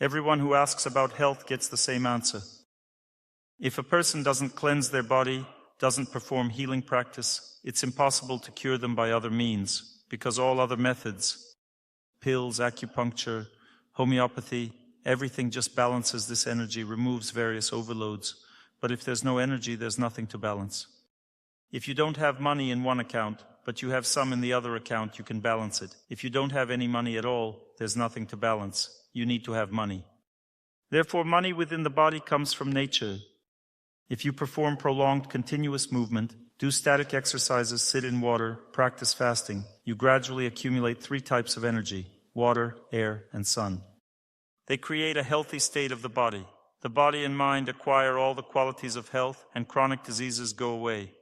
Everyone who asks about health gets the same answer. If a person doesn't cleanse their body, doesn't perform healing practice, it's impossible to cure them by other means, because all other methods, pills, acupuncture, homeopathy, everything just balances this energy, removes various overloads. But if there's no energy, there's nothing to balance. If you don't have money in one account, but you have some in the other account, you can balance it. If you don't have any money at all, there's nothing to balance. You need to have money. Therefore, money within the body comes from nature. If you perform prolonged, continuous movement, do static exercises, sit in water, practice fasting, you gradually accumulate 3 types of energy: water, air, and sun. They create a healthy state of the body. The body and mind acquire all the qualities of health, and chronic diseases go away.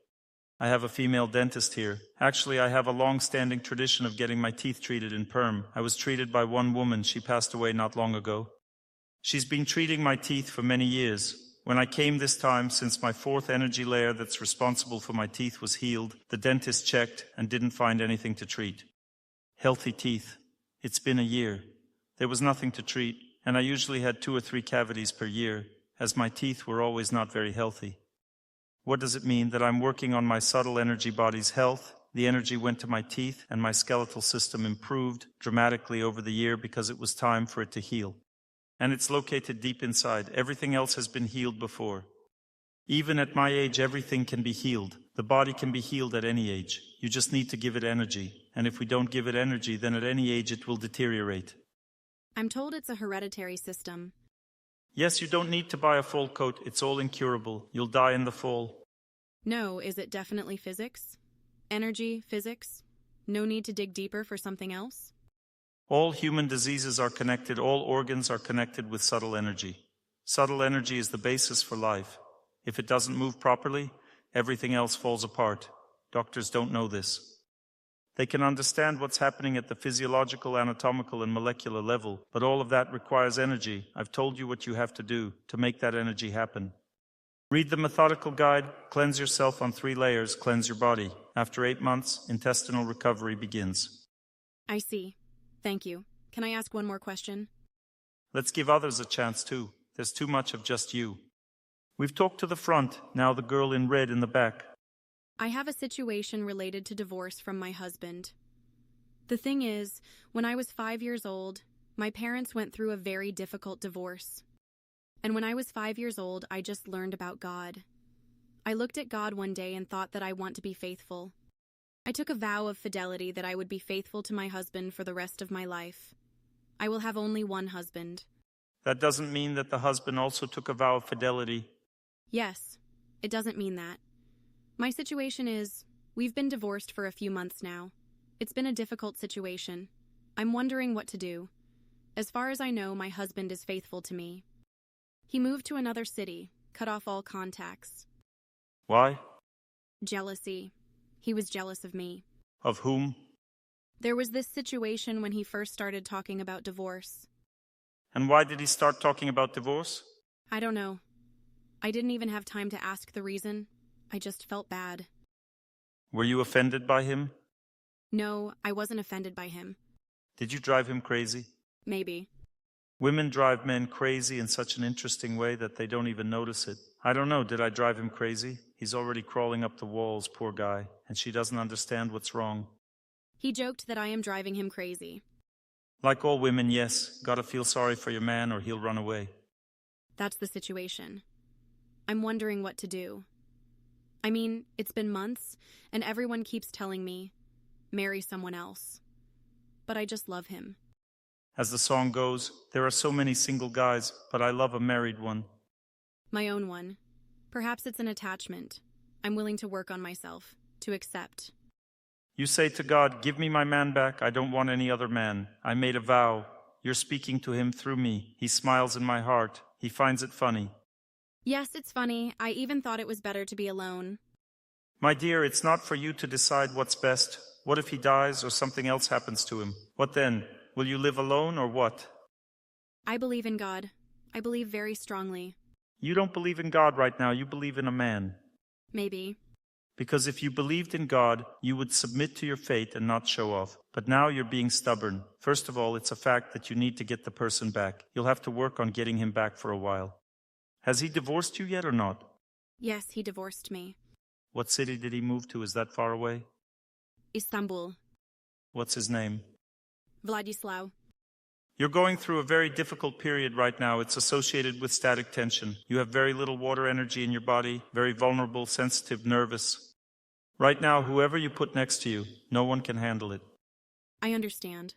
I have a female dentist here. Actually, I have a long-standing tradition of getting my teeth treated in perm. I was treated by one woman. She passed away not long ago. She's been treating my teeth for many years. When I came this time, since my 4th energy layer that's responsible for my teeth was healed, the dentist checked and didn't find anything to treat. Healthy teeth. It's been a year. There was nothing to treat, and I usually had 2 or 3 cavities per year, as my teeth were always not very healthy. What does it mean? That I'm working on my subtle energy body's health? The energy went to my teeth, and my skeletal system improved dramatically over the year because it was time for it to heal. And it's located deep inside. Everything else has been healed before. Even at my age, everything can be healed. The body can be healed at any age. You just need to give it energy. And if we don't give it energy, then at any age it will deteriorate. I'm told it's a hereditary system. Yes, you don't need to buy a full coat. It's all incurable. You'll die in the fall. No, is it definitely physics? Energy, physics? No need to dig deeper for something else? All human diseases are connected. All organs are connected with subtle energy. Subtle energy is the basis for life. If it doesn't move properly, everything else falls apart. Doctors don't know this. They can understand what's happening at the physiological, anatomical, and molecular level, but all of that requires energy. I've told you what you have to do to make that energy happen. Read the methodical guide, cleanse yourself on 3 layers, cleanse your body. After 8 months, intestinal recovery begins. I see. Thank you. Can I ask one more question? Let's give others a chance too. There's too much of just you. We've talked to the front, now the girl in red in the back. I have a situation related to divorce from my husband. The thing is, when I was 5 years old, my parents went through a very difficult divorce. And when I was 5 years old, I just learned about God. I looked at God one day and thought that I want to be faithful. I took a vow of fidelity that I would be faithful to my husband for the rest of my life. I will have only one husband. That doesn't mean that the husband also took a vow of fidelity. Yes, it doesn't mean that. My situation is, we've been divorced for a few months now. It's been a difficult situation. I'm wondering what to do. As far as I know, my husband is faithful to me. He moved to another city, cut off all contacts. Why? Jealousy. He was jealous of me. Of whom? There was this situation when he first started talking about divorce. And why did he start talking about divorce? I don't know. I didn't even have time to ask the reason. I just felt bad. Were you offended by him? No, I wasn't offended by him. Did you drive him crazy? Maybe. Women drive men crazy in such an interesting way that they don't even notice it. I don't know, did I drive him crazy? He's already crawling up the walls, poor guy, and she doesn't understand what's wrong. He joked that I am driving him crazy. Like all women, yes. Gotta feel sorry for your man or he'll run away. That's the situation. I'm wondering what to do. I mean, it's been months, and everyone keeps telling me, marry someone else. But I just love him. As the song goes, there are so many single guys, but I love a married one. My own one. Perhaps it's an attachment. I'm willing to work on myself, to accept. You say to God, give me my man back, I don't want any other man. I made a vow. You're speaking to him through me. He smiles in my heart. He finds it funny. Yes, it's funny. I even thought it was better to be alone. My dear, it's not for you to decide what's best. What if he dies or something else happens to him? What then? Will you live alone or what? I believe in God. I believe very strongly. You don't believe in God right now. You believe in a man. Maybe. Because if you believed in God, you would submit to your fate and not show off. But now you're being stubborn. First of all, it's a fact that you need to get the person back. You'll have to work on getting him back for a while. Has he divorced you yet or not? Yes, he divorced me. What city did he move to? Is that far away? Istanbul. What's his name? Vladislav. You're going through a very difficult period right now. It's associated with static tension. You have very little water energy in your body, very vulnerable, sensitive, nervous. Right now, whoever you put next to you, no one can handle it. I understand.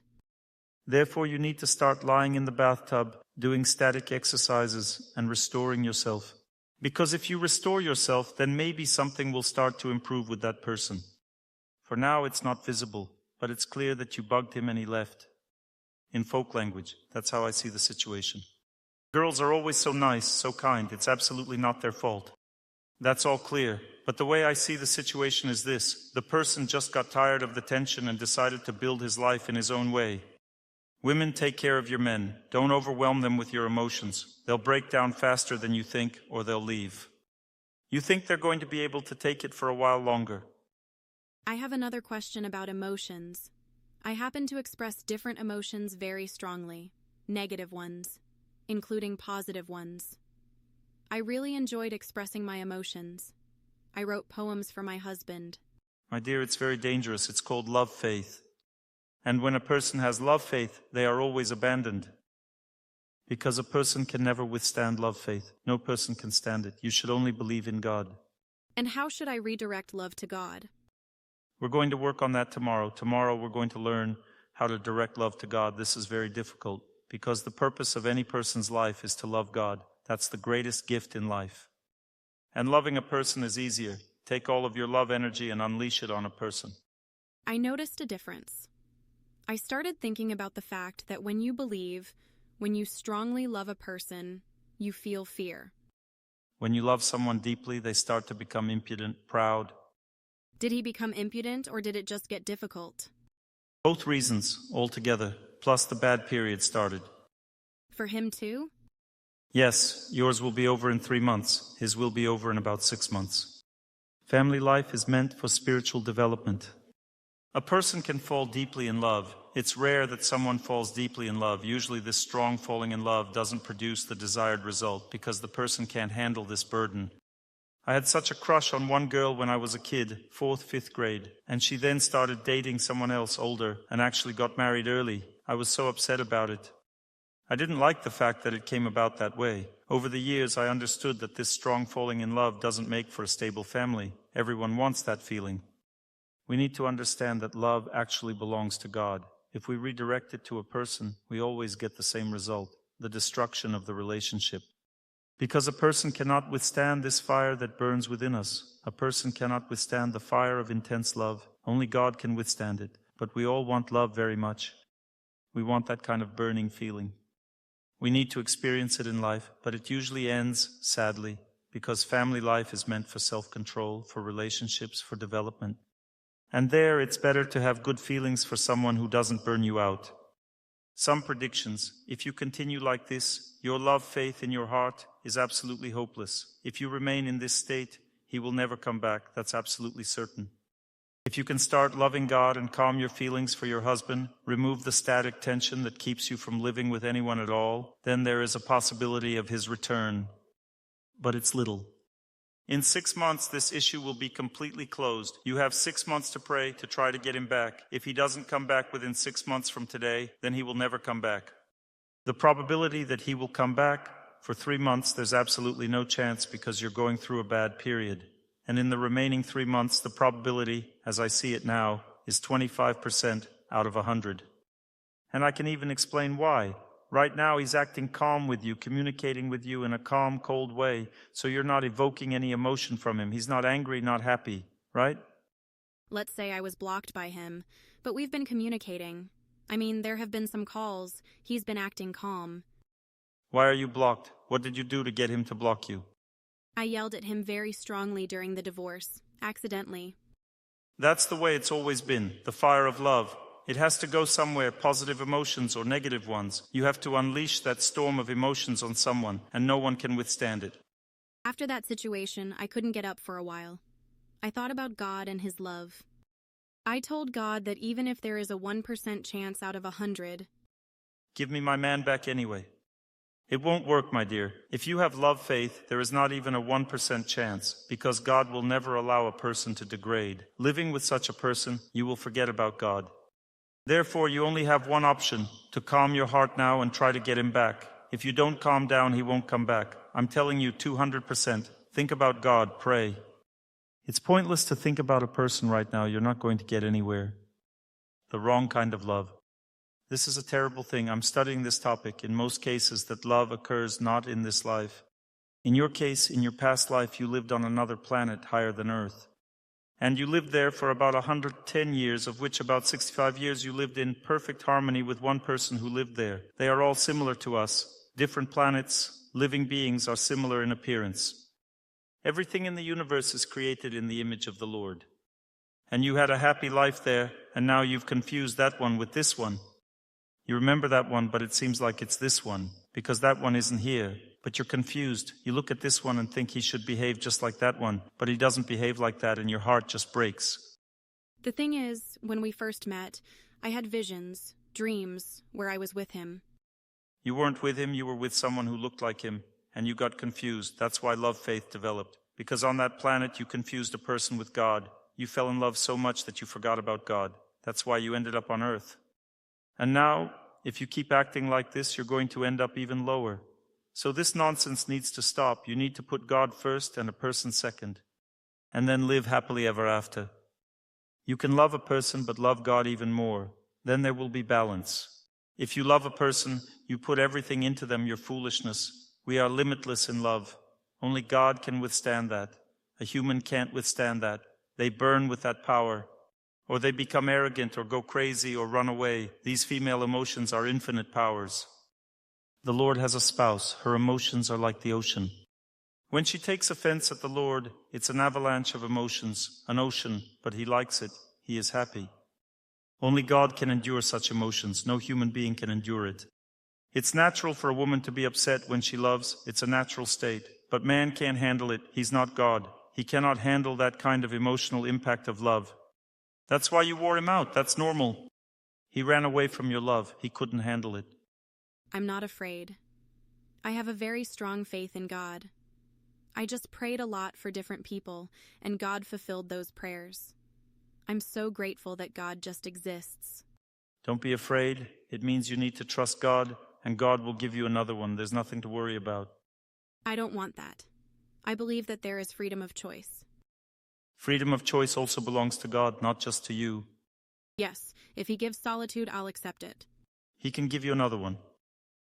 Therefore, you need to start lying in the bathtub, doing static exercises, and restoring yourself. Because if you restore yourself, then maybe something will start to improve with that person. For now, it's not visible, but it's clear that you bugged him and he left. In folk language, that's how I see the situation. Girls are always so nice, so kind. It's absolutely not their fault. That's all clear. But the way I see the situation is this. The person just got tired of the tension and decided to build his life in his own way. Women, take care of your men. Don't overwhelm them with your emotions. They'll break down faster than you think, or they'll leave. You think they're going to be able to take it for a while longer. I have another question about emotions. I happen to express different emotions very strongly, negative ones, including positive ones. I really enjoyed expressing my emotions. I wrote poems for my husband. My dear, it's very dangerous. It's called love faith. And when a person has love faith, they are always abandoned. Because a person can never withstand love faith. No person can stand it. You should only believe in God. And how should I redirect love to God? We're going to work on that tomorrow. Tomorrow we're going to learn how to direct love to God. This is very difficult because the purpose of any person's life is to love God. That's the greatest gift in life. And loving a person is easier. Take all of your love energy and unleash it on a person. I noticed a difference. I started thinking about the fact that when you believe, when you strongly love a person, you feel fear. When you love someone deeply, they start to become impudent, proud. Did he become impudent or did it just get difficult? Both reasons altogether, plus the bad period started. For him too? Yes, yours will be over in 3 months. His will be over in about 6 months. Family life is meant for spiritual development. A person can fall deeply in love. It's rare that someone falls deeply in love. Usually this strong falling in love doesn't produce the desired result because the person can't handle this burden. I had such a crush on one girl when I was a kid, 4th, 5th grade, and she then started dating someone else older and actually got married early. I was so upset about it. I didn't like the fact that it came about that way. Over the years, I understood that this strong falling in love doesn't make for a stable family. Everyone wants that feeling. We need to understand that love actually belongs to God. If we redirect it to a person, we always get the same result, the destruction of the relationship. Because a person cannot withstand this fire that burns within us. A person cannot withstand the fire of intense love. Only God can withstand it. But we all want love very much. We want that kind of burning feeling. We need to experience it in life, but it usually ends sadly, because family life is meant for self-control, for relationships, for development. And there, it's better to have good feelings for someone who doesn't burn you out. Some predictions. If you continue like this, your love faith in your heart is absolutely hopeless. If you remain in this state, he will never come back. That's absolutely certain. If you can start loving God and calm your feelings for your husband, remove the static tension that keeps you from living with anyone at all, then there is a possibility of his return. But it's little. In 6 months, this issue will be completely closed. You have 6 months to pray to try to get him back. If he doesn't come back within 6 months from today, then he will never come back. The probability that he will come back, for 3 months, there's absolutely no chance because you're going through a bad period. And in the remaining 3 months, the probability, as I see it now, is 25% out of 100. And I can even explain why. Right now, he's acting calm with you, communicating with you in a calm, cold way, so you're not evoking any emotion from him. He's not angry, not happy, right? Let's say I was blocked by him, but we've been communicating. I mean, there have been some calls. He's been acting calm. Why are you blocked? What did you do to get him to block you? I yelled at him very strongly during the divorce, accidentally. That's the way it's always been, the fire of love. It has to go somewhere, positive emotions or negative ones. You have to unleash that storm of emotions on someone, and no one can withstand it. After that situation, I couldn't get up for a while. I thought about God and His love. I told God that even if there is a 1% chance out of 100, Give me my man back anyway. It won't work, my dear. If you have love faith, there is not even a 1% chance, because God will never allow a person to degrade. Living with such a person, you will forget about God. Therefore, you only have one option, to calm your heart now and try to get him back. If you don't calm down, he won't come back. I'm telling you 200%. Think about God, pray. It's pointless to think about a person right now. You're not going to get anywhere. The wrong kind of love. This is a terrible thing. I'm studying this topic. In most cases, that love occurs not in this life. In your case, in your past life, you lived on another planet higher than Earth. And you lived there for about 110 years, of which about 65 years you lived in perfect harmony with one person who lived there. They are all similar to us. Different planets, living beings are similar in appearance. Everything in the universe is created in the image of the Lord. And you had a happy life there, and now you've confused that one with this one. You remember that one, but it seems like it's this one, because that one isn't here. But you're confused. You look at this one and think he should behave just like that one, but he doesn't behave like that, and your heart just breaks. The thing is, when we first met, I had visions, dreams, where I was with him. You weren't with him, you were with someone who looked like him, and you got confused. That's why love faith developed. Because on that planet you confused a person with God. You fell in love so much that you forgot about God. That's why you ended up on Earth. And now, if you keep acting like this, you're going to end up even lower. So this nonsense needs to stop. You need to put God first and a person second, and then live happily ever after. You can love a person, but love God even more. Then there will be balance. If you love a person, you put everything into them, your foolishness. We are limitless in love. Only God can withstand that. A human can't withstand that. They burn with that power. Or they become arrogant or go crazy or run away. These female emotions are infinite powers. The Lord has a spouse. Her emotions are like the ocean. When she takes offense at the Lord, it's an avalanche of emotions, an ocean, but He likes it. He is happy. Only God can endure such emotions. No human being can endure it. It's natural for a woman to be upset when she loves. It's a natural state. But man can't handle it. He's not God. He cannot handle that kind of emotional impact of love. That's why you wore him out. That's normal. He ran away from your love. He couldn't handle it. I'm not afraid. I have a very strong faith in God. I just prayed a lot for different people, and God fulfilled those prayers. I'm so grateful that God just exists. Don't be afraid. It means you need to trust God, and God will give you another one. There's nothing to worry about. I don't want that. I believe that there is freedom of choice. Freedom of choice also belongs to God, not just to you. Yes, if He gives solitude, I'll accept it. He can give you another one.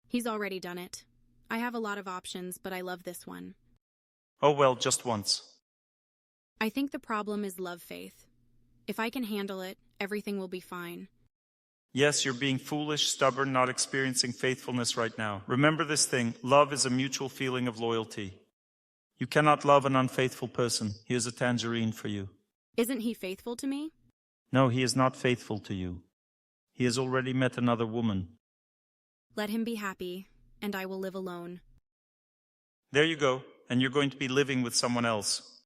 He's already done it. I have a lot of options, but I love this one. Oh well, just once. I think the problem is love faith. If I can handle it, everything will be fine. Yes, you're being foolish, stubborn, not experiencing faithfulness right now. Remember this thing, love is a mutual feeling of loyalty. You cannot love an unfaithful person. Here's a tangerine for you. Isn't he faithful to me? No, he is not faithful to you. He has already met another woman. Let him be happy, and I will live alone. There you go, and you're going to be living with someone else.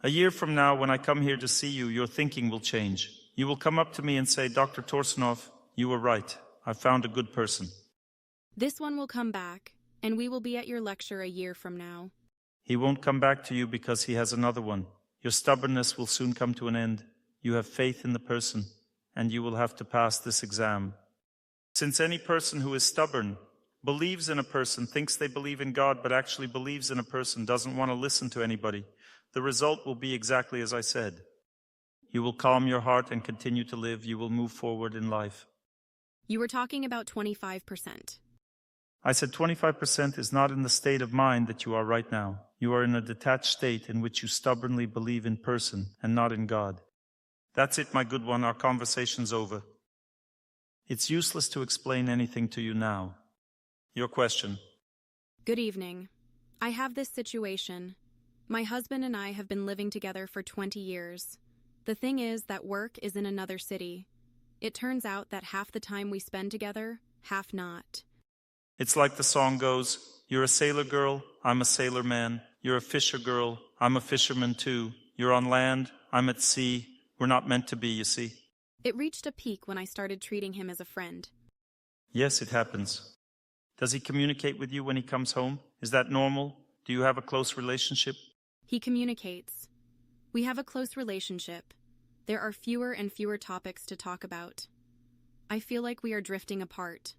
A year from now, when I come here to see you, your thinking will change. You will come up to me and say, Dr. Torsunov, you were right. I found a good person. This one will come back, and we will be at your lecture a year from now. He won't come back to you because he has another one. Your stubbornness will soon come to an end. You have faith in the person, and you will have to pass this exam. Since any person who is stubborn, believes in a person, thinks they believe in God, but actually believes in a person, doesn't want to listen to anybody, the result will be exactly as I said. You will calm your heart and continue to live. You will move forward in life. You were talking about 25%. I said 25% is not in the state of mind that you are right now. You are in a detached state in which you stubbornly believe in person and not in God. That's it, my good one. Our conversation's over. It's useless to explain anything to you now. Your question. Good evening. I have this situation. My husband and I have been living together for 20 years. The thing is that work is in another city. It turns out that half the time we spend together, half not. It's like the song goes, you're a sailor girl, I'm a sailor man. You're a fisher girl, I'm a fisherman too. You're on land, I'm at sea. We're not meant to be, you see. It reached a peak when I started treating him as a friend. Yes, it happens. Does he communicate with you when he comes home? Is that normal? Do you have a close relationship? He communicates. We have a close relationship. There are fewer and fewer topics to talk about. I feel like we are drifting apart.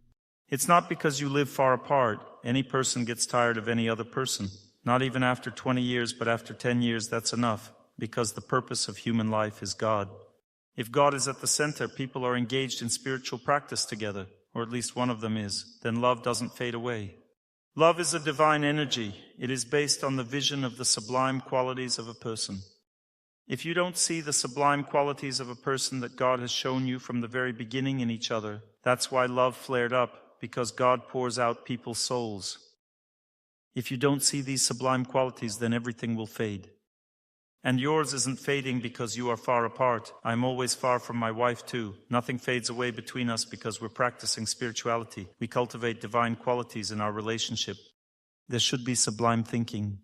It's not because you live far apart. Any person gets tired of any other person. Not even after 20 years, but after 10 years, that's enough, because the purpose of human life is God. If God is at the center, people are engaged in spiritual practice together, or at least one of them is, then love doesn't fade away. Love is a divine energy. It is based on the vision of the sublime qualities of a person. If you don't see the sublime qualities of a person that God has shown you from the very beginning in each other, that's why love flared up, because God pours out people's souls. If you don't see these sublime qualities, then everything will fade. And yours isn't fading because you are far apart. I'm always far from my wife too. Nothing fades away between us because we're practicing spirituality. We cultivate divine qualities in our relationship. There should be sublime thinking.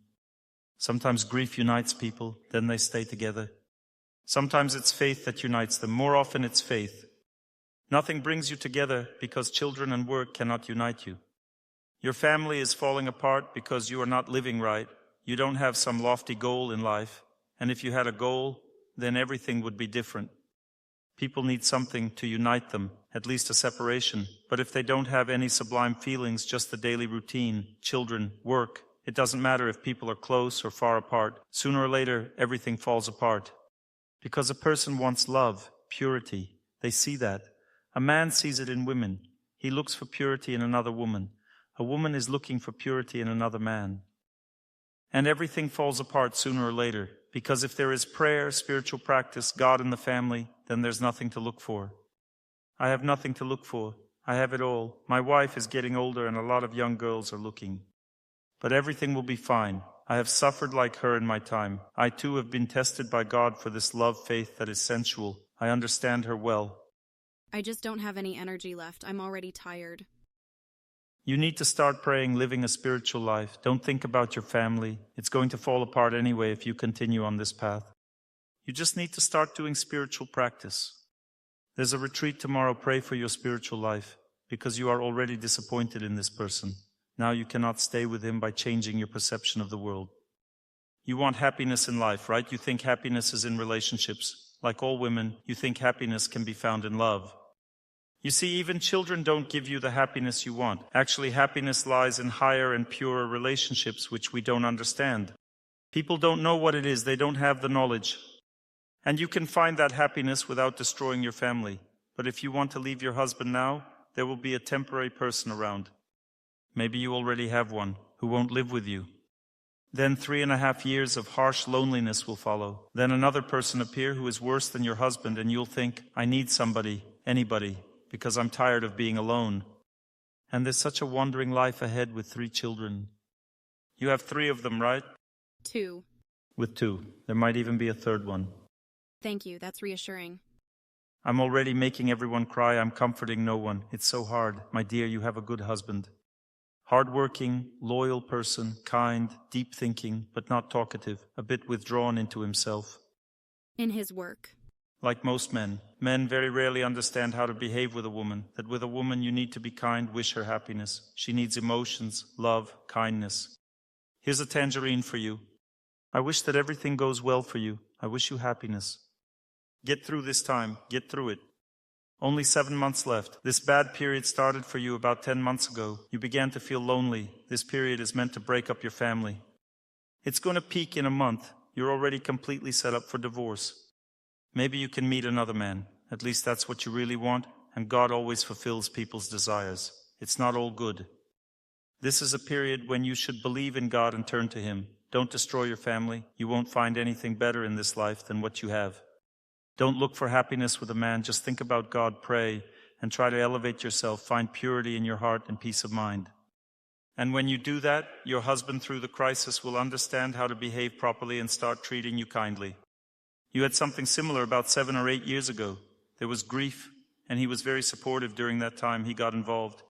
Sometimes grief unites people, then they stay together. Sometimes it's faith that unites them. More often it's faith. Nothing brings you together because children and work cannot unite you. Your family is falling apart because you are not living right. You don't have some lofty goal in life. And if you had a goal, then everything would be different. People need something to unite them, at least a separation. But if they don't have any sublime feelings, just the daily routine, children, work, it doesn't matter if people are close or far apart. Sooner or later, everything falls apart. Because a person wants love, purity. They see that. A man sees it in women. He looks for purity in another woman. A woman is looking for purity in another man. And everything falls apart sooner or later. Because if there is prayer, spiritual practice, God in the family, then there's nothing to look for. I have nothing to look for. I have it all. My wife is getting older and a lot of young girls are looking. But everything will be fine. I have suffered like her in my time. I too have been tested by God for this love faith that is sensual. I understand her well. I just don't have any energy left. I'm already tired. You need to start praying, living a spiritual life. Don't think about your family. It's going to fall apart anyway if you continue on this path. You just need to start doing spiritual practice. There's a retreat tomorrow. Pray for your spiritual life, because you are already disappointed in this person. Now you cannot stay with him by changing your perception of the world. You want happiness in life, right? You think happiness is in relationships. Like all women, you think happiness can be found in love. You see, even children don't give you the happiness you want. Actually, happiness lies in higher and purer relationships, which we don't understand. People don't know what it is. They don't have the knowledge. And you can find that happiness without destroying your family. But if you want to leave your husband now, there will be a temporary person around. Maybe you already have one who won't live with you. Then 3.5 years of harsh loneliness will follow. Then another person appear who is worse than your husband, and you'll think, I need somebody, anybody, because I'm tired of being alone. And there's such a wandering life ahead with 3 children. You have 3 of them, right? 2. With 2. There might even be a 3rd one. Thank you, that's reassuring. I'm already making everyone cry. I'm comforting no one. It's so hard. My dear, you have a good husband. Hard-working, loyal person, kind, deep thinking, but not talkative, a bit withdrawn into himself. In his work. Like most men, men very rarely understand how to behave with a woman, that with a woman you need to be kind, wish her happiness. She needs emotions, love, kindness. Here's a tangerine for you. I wish that everything goes well for you. I wish you happiness. Get through this time. Get through it. Only 7 months left. This bad period started for you about 10 months ago. You began to feel lonely. This period is meant to break up your family. It's going to peak in a month. You're already completely set up for divorce. Maybe you can meet another man. At least that's what you really want, and God always fulfills people's desires. It's not all good. This is a period when you should believe in God and turn to Him. Don't destroy your family. You won't find anything better in this life than what you have. Don't look for happiness with a man. Just think about God, pray, and try to elevate yourself. Find purity in your heart and peace of mind. And when you do that, your husband through the crisis will understand how to behave properly and start treating you kindly. You had something similar about 7 or 8 years ago. There was grief, and he was very supportive during that time. He got involved.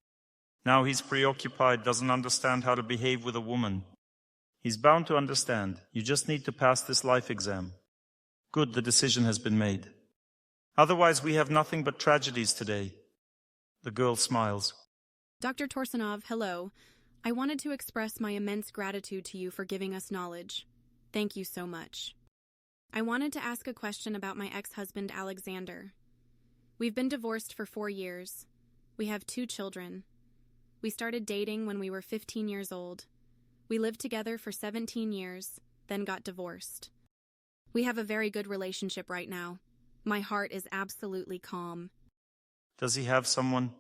Now he's preoccupied, doesn't understand how to behave with a woman. He's bound to understand. You just need to pass this life exam. Good, the decision has been made. Otherwise, we have nothing but tragedies today. The girl smiles. Dr. Torsunov, hello. I wanted to express my immense gratitude to you for giving us knowledge. Thank you so much. I wanted to ask a question about my ex-husband, Alexander. We've been divorced for 4 years. We have 2 children. We started dating when we were 15 years old. We lived together for 17 years, then got divorced. We have a very good relationship right now. My heart is absolutely calm. Does he have someone?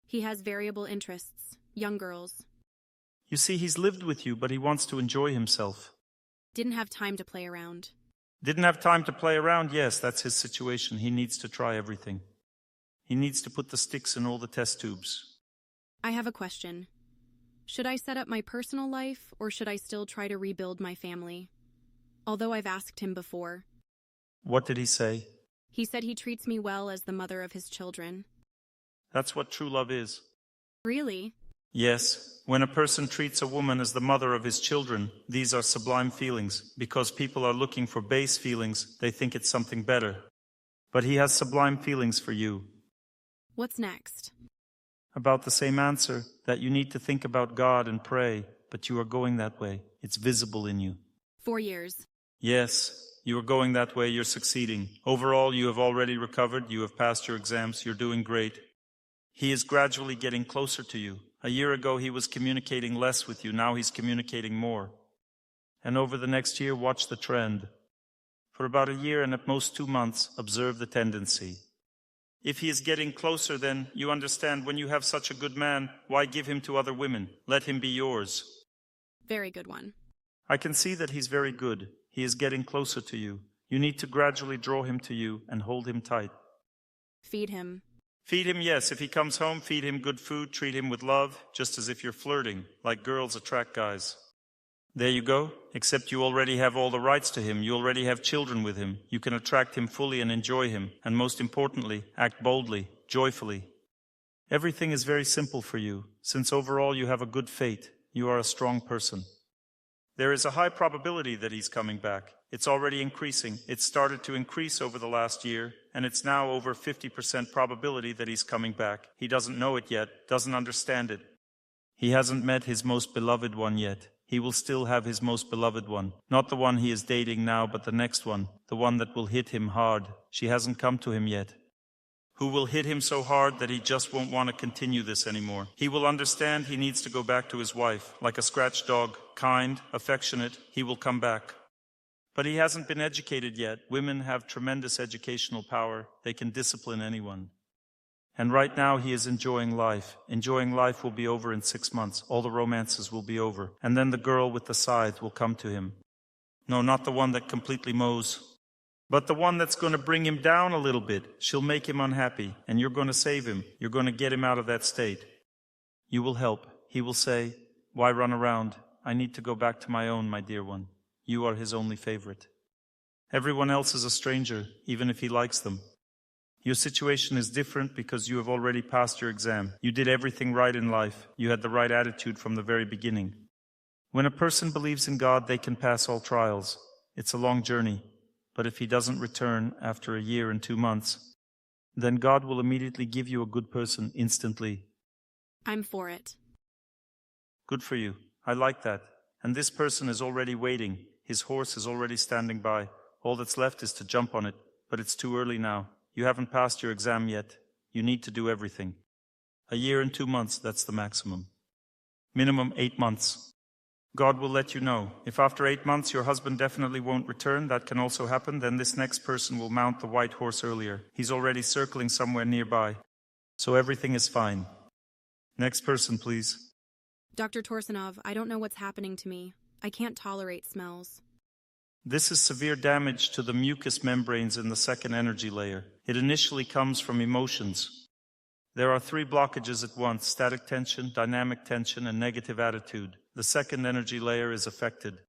He has variable interests, young girls. You see, he's lived with you, but he wants to enjoy himself. Didn't have time to play around. Didn't have time to play around? Yes, that's his situation. He needs to try everything. He needs to put the sticks in all the test tubes. I have a question. Should I set up my personal life, or should I still try to rebuild my family? Although I've asked him before. What did he say? He said he treats me well as the mother of his children. That's what true love is. Really? Yes, when a person treats a woman as the mother of his children, these are sublime feelings. Because people are looking for base feelings, they think it's something better. But he has sublime feelings for you. What's next? About the same answer, that you need to think about God and pray, but you are going that way. It's visible in you. 4 years. Yes, you are going that way, you're succeeding. Overall, you have already recovered, you have passed your exams, you're doing great. He is gradually getting closer to you. A year ago, he was communicating less with you, now he's communicating more. And over the next year, watch the trend. For about a year and at most 2 months, observe the tendency. If he is getting closer, then you understand when you have such a good man, why give him to other women? Let him be yours. Very good one. I can see that he's very good. He is getting closer to you. You need to gradually draw him to you and hold him tight. Feed him. Feed him, yes. If he comes home, feed him good food, treat him with love, just as if you're flirting, like girls attract guys. There you go. Except you already have all the rights to him. You already have children with him. You can attract him fully and enjoy him. And most importantly, act boldly, joyfully. Everything is very simple for you. Since overall you have a good fate, you are a strong person. There is a high probability that he's coming back. It's already increasing. It started to increase over the last year, and it's now over 50% probability that he's coming back. He doesn't know it yet, doesn't understand it. He hasn't met his most beloved one yet. He will still have his most beloved one. Not the one he is dating now, but the next one. The one that will hit him hard. She hasn't come to him yet. Who will hit him so hard that he just won't want to continue this anymore. He will understand he needs to go back to his wife. Like a scratched dog, kind, affectionate, he will come back. But he hasn't been educated yet. Women have tremendous educational power. They can discipline anyone. And right now he is enjoying life. Enjoying life will be over in 6 months. All the romances will be over. And then the girl with the scythe will come to him. No, not the one that completely mows, but the one that's going to bring him down a little bit. She'll make him unhappy, and you're going to save him. You're going to get him out of that state. You will help. He will say, "Why run around? I need to go back to my own, my dear one. You are his only favorite. Everyone else is a stranger, even if he likes them. Your situation is different because you have already passed your exam. You did everything right in life. You had the right attitude from the very beginning. When a person believes in God, they can pass all trials. It's a long journey. But if he doesn't return after a year and 2 months, then God will immediately give you a good person instantly." I'm for it. Good for you. I like that. And this person is already waiting. His horse is already standing by. All that's left is to jump on it. But it's too early now. You haven't passed your exam yet. You need to do everything. A year and 2 months, that's the maximum. Minimum 8 months. God will let you know. If after 8 months your husband definitely won't return, that can also happen, then this next person will mount the white horse earlier. He's already circling somewhere nearby. So everything is fine. Next person, please. Dr. Torsunov, I don't know what's happening to me. I can't tolerate smells. This is severe damage to the mucous membranes in the second energy layer. It initially comes from emotions. There are 3 blockages at once: static tension, dynamic tension, and negative attitude. The second energy layer is affected.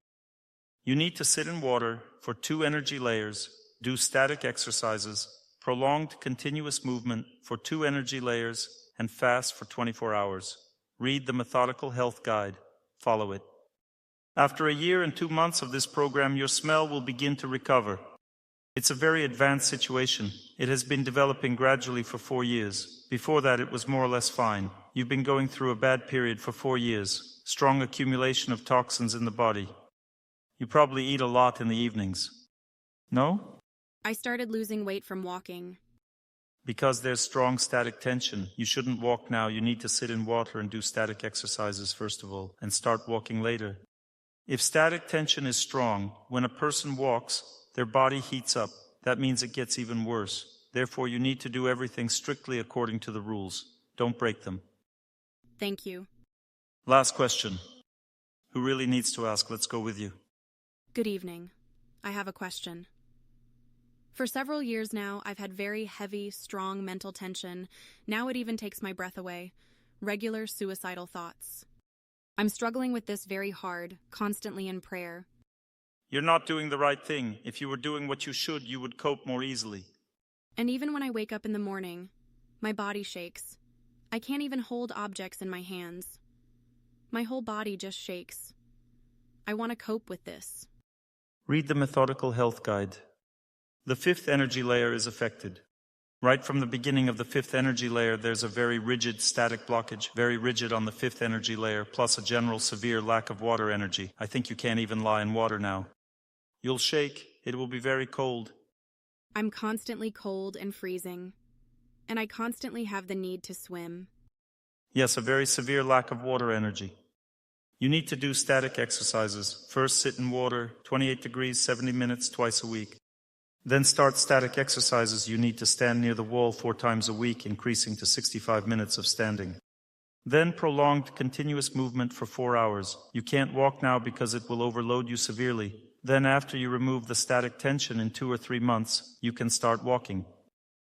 You need to sit in water for 2 energy layers, do static exercises, prolonged continuous movement for 2 energy layers, and fast for 24 hours. Read the methodical health guide. Follow it. After a year and 2 months of this program, your smell will begin to recover. It's a very advanced situation. It has been developing gradually for 4 years. Before that, it was more or less fine. You've been going through a bad period for 4 years. Strong accumulation of toxins in the body. You probably eat a lot in the evenings. No? I started losing weight from walking. Because there's strong static tension. You shouldn't walk now. You need to sit in water and do static exercises first of all, and start walking later. If static tension is strong, when a person walks, their body heats up. That means it gets even worse. Therefore, you need to do everything strictly according to the rules. Don't break them. Thank you. Last question. Who really needs to ask? Let's go with you. Good evening. I have a question. For several years now, I've had very heavy, strong mental tension. Now it even takes my breath away. Regular suicidal thoughts. I'm struggling with this very hard, constantly in prayer. You're not doing the right thing. If you were doing what you should, you would cope more easily. And even when I wake up in the morning, my body shakes. I can't even hold objects in my hands. My whole body just shakes. I want to cope with this. Read the Methodical Health Guide. The fifth energy layer is affected. Right from the beginning of the fifth energy layer, there's a very rigid static blockage, very rigid on the fifth energy layer, plus a general severe lack of water energy. I think you can't even lie in water now. You'll shake. It will be very cold. I'm constantly cold and freezing, and I constantly have the need to swim. Yes, a very severe lack of water energy. You need to do static exercises. First, sit in water, 28 degrees, 70 minutes, twice a week. Then start static exercises. You need to stand near the wall 4 times a week, increasing to 65 minutes of standing. Then prolonged continuous movement for 4 hours. You can't walk now because it will overload you severely. Then after you remove the static tension in 2 or 3 months, you can start walking.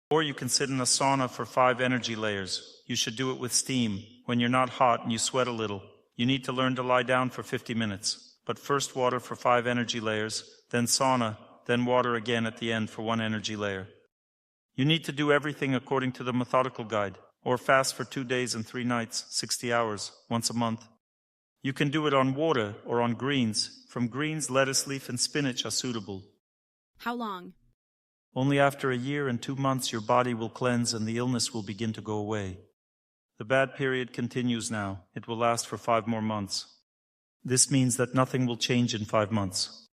Or you can sit in a sauna for 5 energy layers. You should do it with steam. When you're not hot and you sweat a little, you need to learn to lie down for 50 minutes. But first water for 5 energy layers, then sauna, then water again at the end for 1 energy layer. You need to do everything according to the methodical guide, or fast for 2 days and 3 nights, 60 hours, once a month. You can do it on water or on greens. From greens, lettuce leaf and spinach are suitable. How long? Only after a year and 2 months your body will cleanse and the illness will begin to go away. The bad period continues now. It will last for 5 more months. This means that nothing will change in 5 months.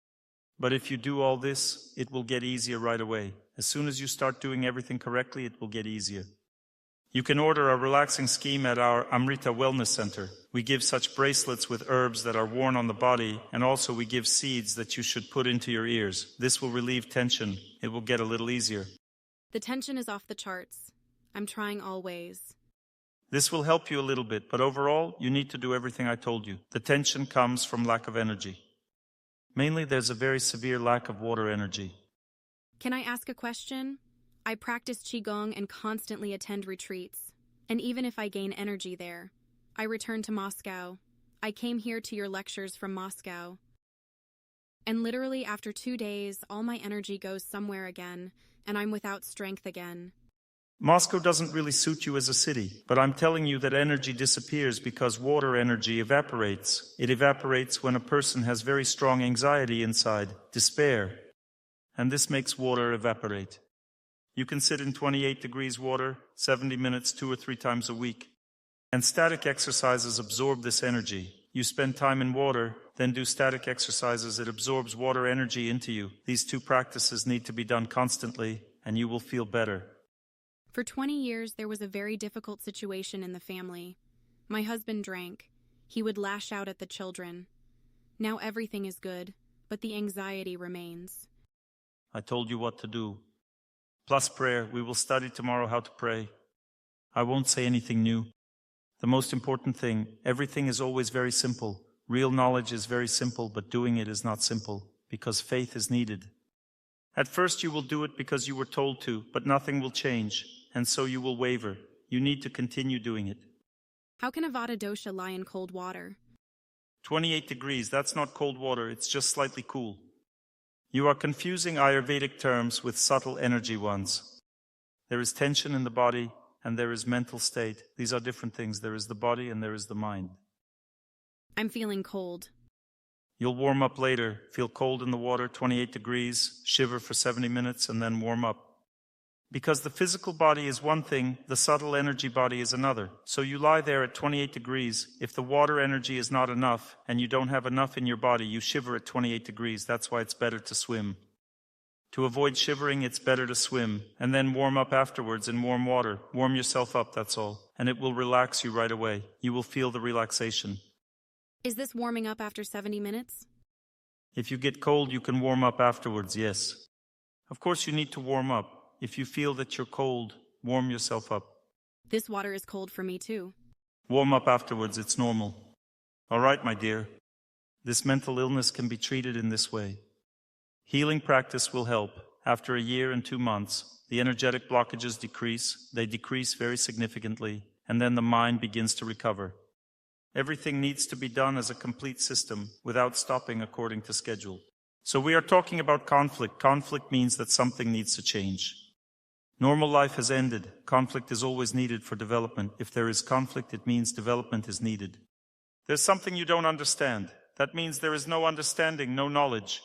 But if you do all this, it will get easier right away. As soon as you start doing everything correctly, it will get easier. You can order a relaxing scheme at our Amrita Wellness Center. We give such bracelets with herbs that are worn on the body, and also we give seeds that you should put into your ears. This will relieve tension. It will get a little easier. The tension is off the charts. I'm trying all ways. This will help you a little bit, but overall, you need to do everything I told you. The tension comes from lack of energy. Mainly, there's a very severe lack of water energy. Can I ask a question? I practice Qigong and constantly attend retreats. And even if I gain energy there, I return to Moscow. I came here to your lectures from Moscow. And literally after 2 days, all my energy goes somewhere again, and I'm without strength again. Moscow doesn't really suit you as a city, but I'm telling you that energy disappears because water energy evaporates. It evaporates when a person has very strong anxiety inside, despair, and this makes water evaporate. You can sit in 28 degrees water, 70 minutes, 2 or 3 times a week. And static exercises absorb this energy. You spend time in water, then do static exercises. It absorbs water energy into you. These 2 practices need to be done constantly, and you will feel better. For 20 years, there was a very difficult situation in the family. My husband drank. He would lash out at the children. Now everything is good, but the anxiety remains. I told you what to do. Plus prayer. We will study tomorrow how to pray. I won't say anything new. The most important thing, everything is always very simple. Real knowledge is very simple, but doing it is not simple, because faith is needed. At first you will do it because you were told to, but nothing will change, and so you will waver. You need to continue doing it. How can a Vata dosha lie in cold water? 28 degrees, that's not cold water, it's just slightly cool. You are confusing Ayurvedic terms with subtle energy ones. There is tension in the body, and there is mental state. These are different things. There is the body and there is the mind. I'm feeling cold. You'll warm up later, feel cold in the water, 28 degrees, shiver for 70 minutes, and then warm up. Because the physical body is one thing, the subtle energy body is another. So you lie there at 28 degrees. If the water energy is not enough, and you don't have enough in your body, you shiver at 28 degrees. That's why it's better to swim. To avoid shivering, it's better to swim, and then warm up afterwards in warm water. Warm yourself up, that's all. And it will relax you right away. You will feel the relaxation. Is this warming up after 70 minutes? If you get cold, you can warm up afterwards, yes. Of course you need to warm up. If you feel that you're cold, warm yourself up. This water is cold for me too. Warm up afterwards, it's normal. All right, my dear. This mental illness can be treated in this way. Healing practice will help. After a year and 2 months, the energetic blockages decrease. They decrease very significantly, and then the mind begins to recover. Everything needs to be done as a complete system without stopping according to schedule. So we are talking about conflict. Conflict means that something needs to change. Normal life has ended. Conflict is always needed for development. If there is conflict, it means development is needed. There's something you don't understand. That means there is no understanding, no knowledge.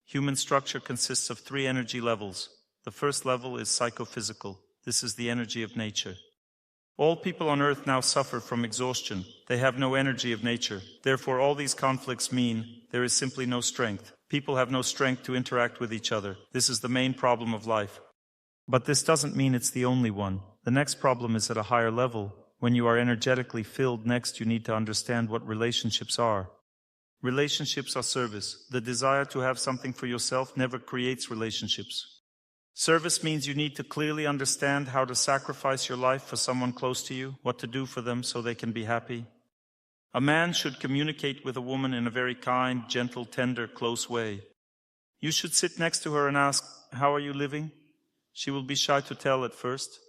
Human structure consists of 3 energy levels. The first level is psychophysical. This is the energy of nature. All people on earth now suffer from exhaustion. They have no energy of nature. Therefore, all these conflicts mean there is simply no strength. People have no strength to interact with each other. This is the main problem of life. But this doesn't mean it's the only one. The next problem is at a higher level. When you are energetically filled, next you need to understand what relationships are. Relationships are service. The desire to have something for yourself never creates relationships. Service means you need to clearly understand how to sacrifice your life for someone close to you, what to do for them so they can be happy. A man should communicate with a woman in a very kind, gentle, tender, close way. You should sit next to her and ask, "How are you living?" She will be shy to tell at first.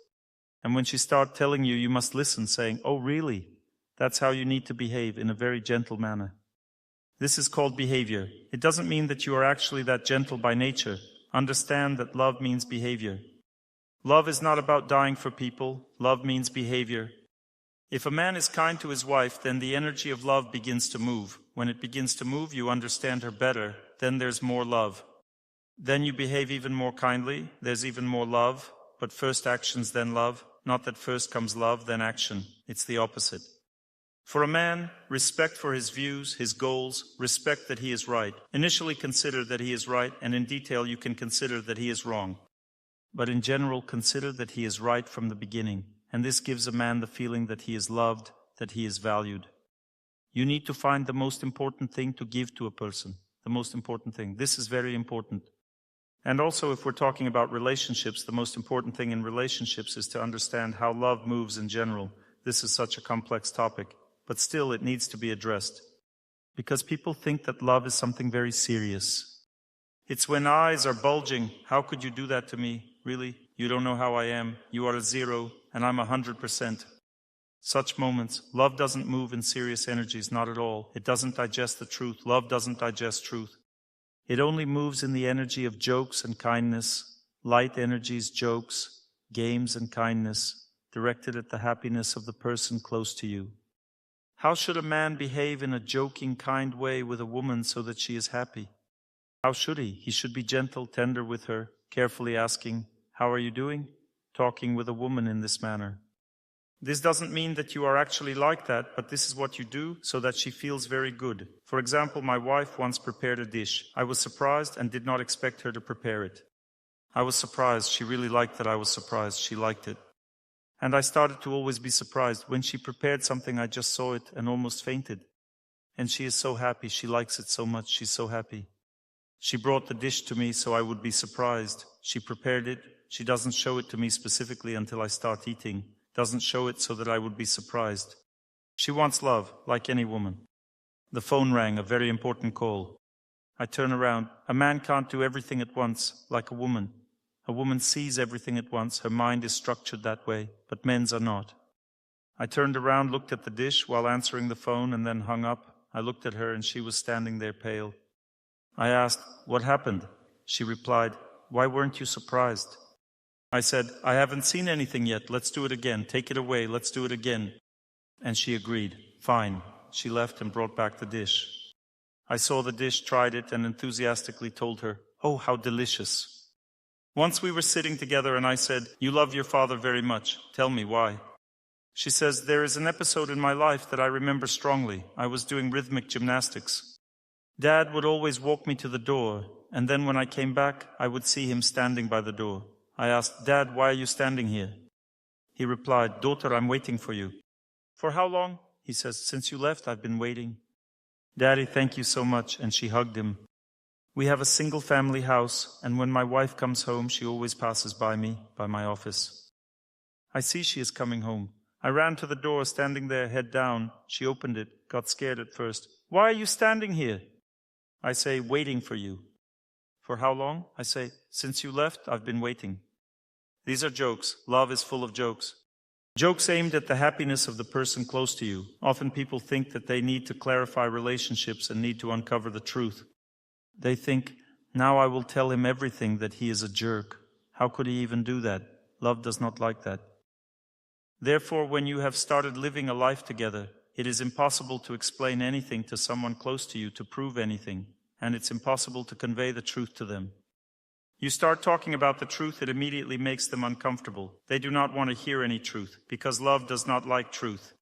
And when she starts telling you, you must listen, saying, "Oh, really?" That's how you need to behave, in a very gentle manner. This is called behavior. It doesn't mean that you are actually that gentle by nature. Understand that love means behavior. Love is not about dying for people. Love means behavior. If a man is kind to his wife, then the energy of love begins to move. When it begins to move, you understand her better. Then there's more love. Then you behave even more kindly. There's even more love. But first actions, then love. Not that first comes love, then action. It's the opposite. For a man, respect for his views, his goals, respect that he is right. Initially consider that he is right, and in detail you can consider that he is wrong. But in general, consider that he is right from the beginning. And this gives a man the feeling that he is loved, that he is valued. You need to find the most important thing to give to a person. The most important thing. This is very important. And also, if we're talking about relationships, the most important thing in relationships is to understand how love moves in general. This is such a complex topic, but still it needs to be addressed. Because people think that love is something very serious. It's when eyes are bulging. How could you do that to me? Really? You don't know how I am. You are a 0, and I'm 100%. Such moments, love doesn't move in serious energies, not at all. It doesn't digest the truth. Love doesn't digest truth. It only moves in the energy of jokes and kindness, light energies, jokes, games and kindness, directed at the happiness of the person close to you. How should a man behave in a joking, kind way with a woman so that she is happy? How should he? He should be gentle, tender with her, carefully asking, "How are you doing?" Talking with a woman in this manner. This doesn't mean that you are actually like that, but this is what you do so that she feels very good. For example, my wife once prepared a dish. I was surprised and did not expect her to prepare it. I was surprised. She really liked that I was surprised. She liked it. And I started to always be surprised. When she prepared something, I just saw it and almost fainted. And she is so happy. She likes it so much. She's so happy. She brought the dish to me so I would be surprised. She prepared it. She doesn't show it to me specifically until I start eating. Doesn't show it so that I would be surprised. She wants love, like any woman. The phone rang, a very important call. I turn around. A man can't do everything at once, like a woman. A woman sees everything at once. Her mind is structured that way, but men's are not. I turned around, looked at the dish while answering the phone, and then hung up. I looked at her, and she was standing there pale. I asked, "What happened?" She replied, "Why weren't you surprised?" I said, "I haven't seen anything yet. Let's do it again. Take it away. Let's do it again." And she agreed. Fine. She left and brought back the dish. I saw the dish, tried it, and enthusiastically told her, "Oh, how delicious." Once we were sitting together and I said, "You love your father very much. Tell me why." She says, "There is an episode in my life that I remember strongly. I was doing rhythmic gymnastics. Dad would always walk me to the door, and then when I came back, I would see him standing by the door. I asked, 'Dad, why are you standing here?' He replied, 'Daughter, I'm waiting for you.' 'For how long?' He says, 'Since you left, I've been waiting.' 'Daddy, thank you so much,' and she hugged him. We have a single family house, and when my wife comes home, she always passes by me, by my office. I see she is coming home. I ran to the door, standing there, head down. She opened it, got scared at first. 'Why are you standing here?' I say, 'Waiting for you.' 'For how long?' I say, 'Since you left, I've been waiting.' These are jokes. Love is full of jokes. Jokes aimed at the happiness of the person close to you. Often people think that they need to clarify relationships and need to uncover the truth. They think, 'Now I will tell him everything, that he is a jerk.' How could he even do that? Love does not like that. Therefore, when you have started living a life together, it is impossible to explain anything to someone close to you, to prove anything, and it's impossible to convey the truth to them. You start talking about the truth, it immediately makes them uncomfortable. They do not want to hear any truth, because love does not like truth.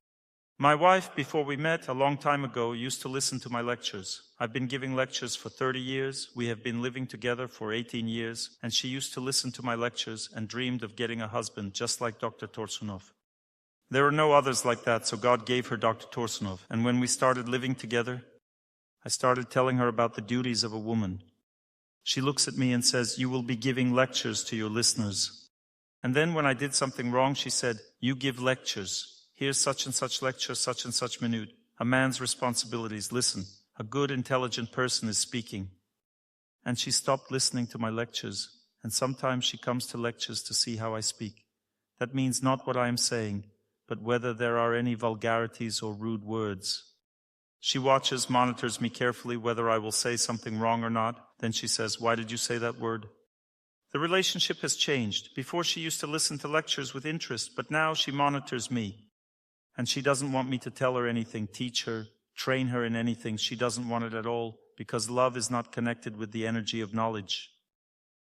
My wife, before we met, a long time ago, used to listen to my lectures. I've been giving lectures for 30 years. We have been living together for 18 years, and she used to listen to my lectures and dreamed of getting a husband just like Dr. Torsunov. There are no others like that, so God gave her Dr. Torsunov. And when we started living together, I started telling her about the duties of a woman. She looks at me and says, "You will be giving lectures to your listeners." And then when I did something wrong, she said, "You give lectures. Here's such and such lecture, such and such minute. A man's responsibilities. Listen, a good, intelligent person is speaking." And she stopped listening to my lectures, and sometimes she comes to lectures to see how I speak. That means not what I am saying, but whether there are any vulgarities or rude words. She watches, monitors me carefully whether I will say something wrong or not. Then she says, "Why did you say that word?" The relationship has changed. Before she used to listen to lectures with interest, but now she monitors me. And she doesn't want me to tell her anything, teach her, train her in anything. She doesn't want it at all, because love is not connected with the energy of knowledge.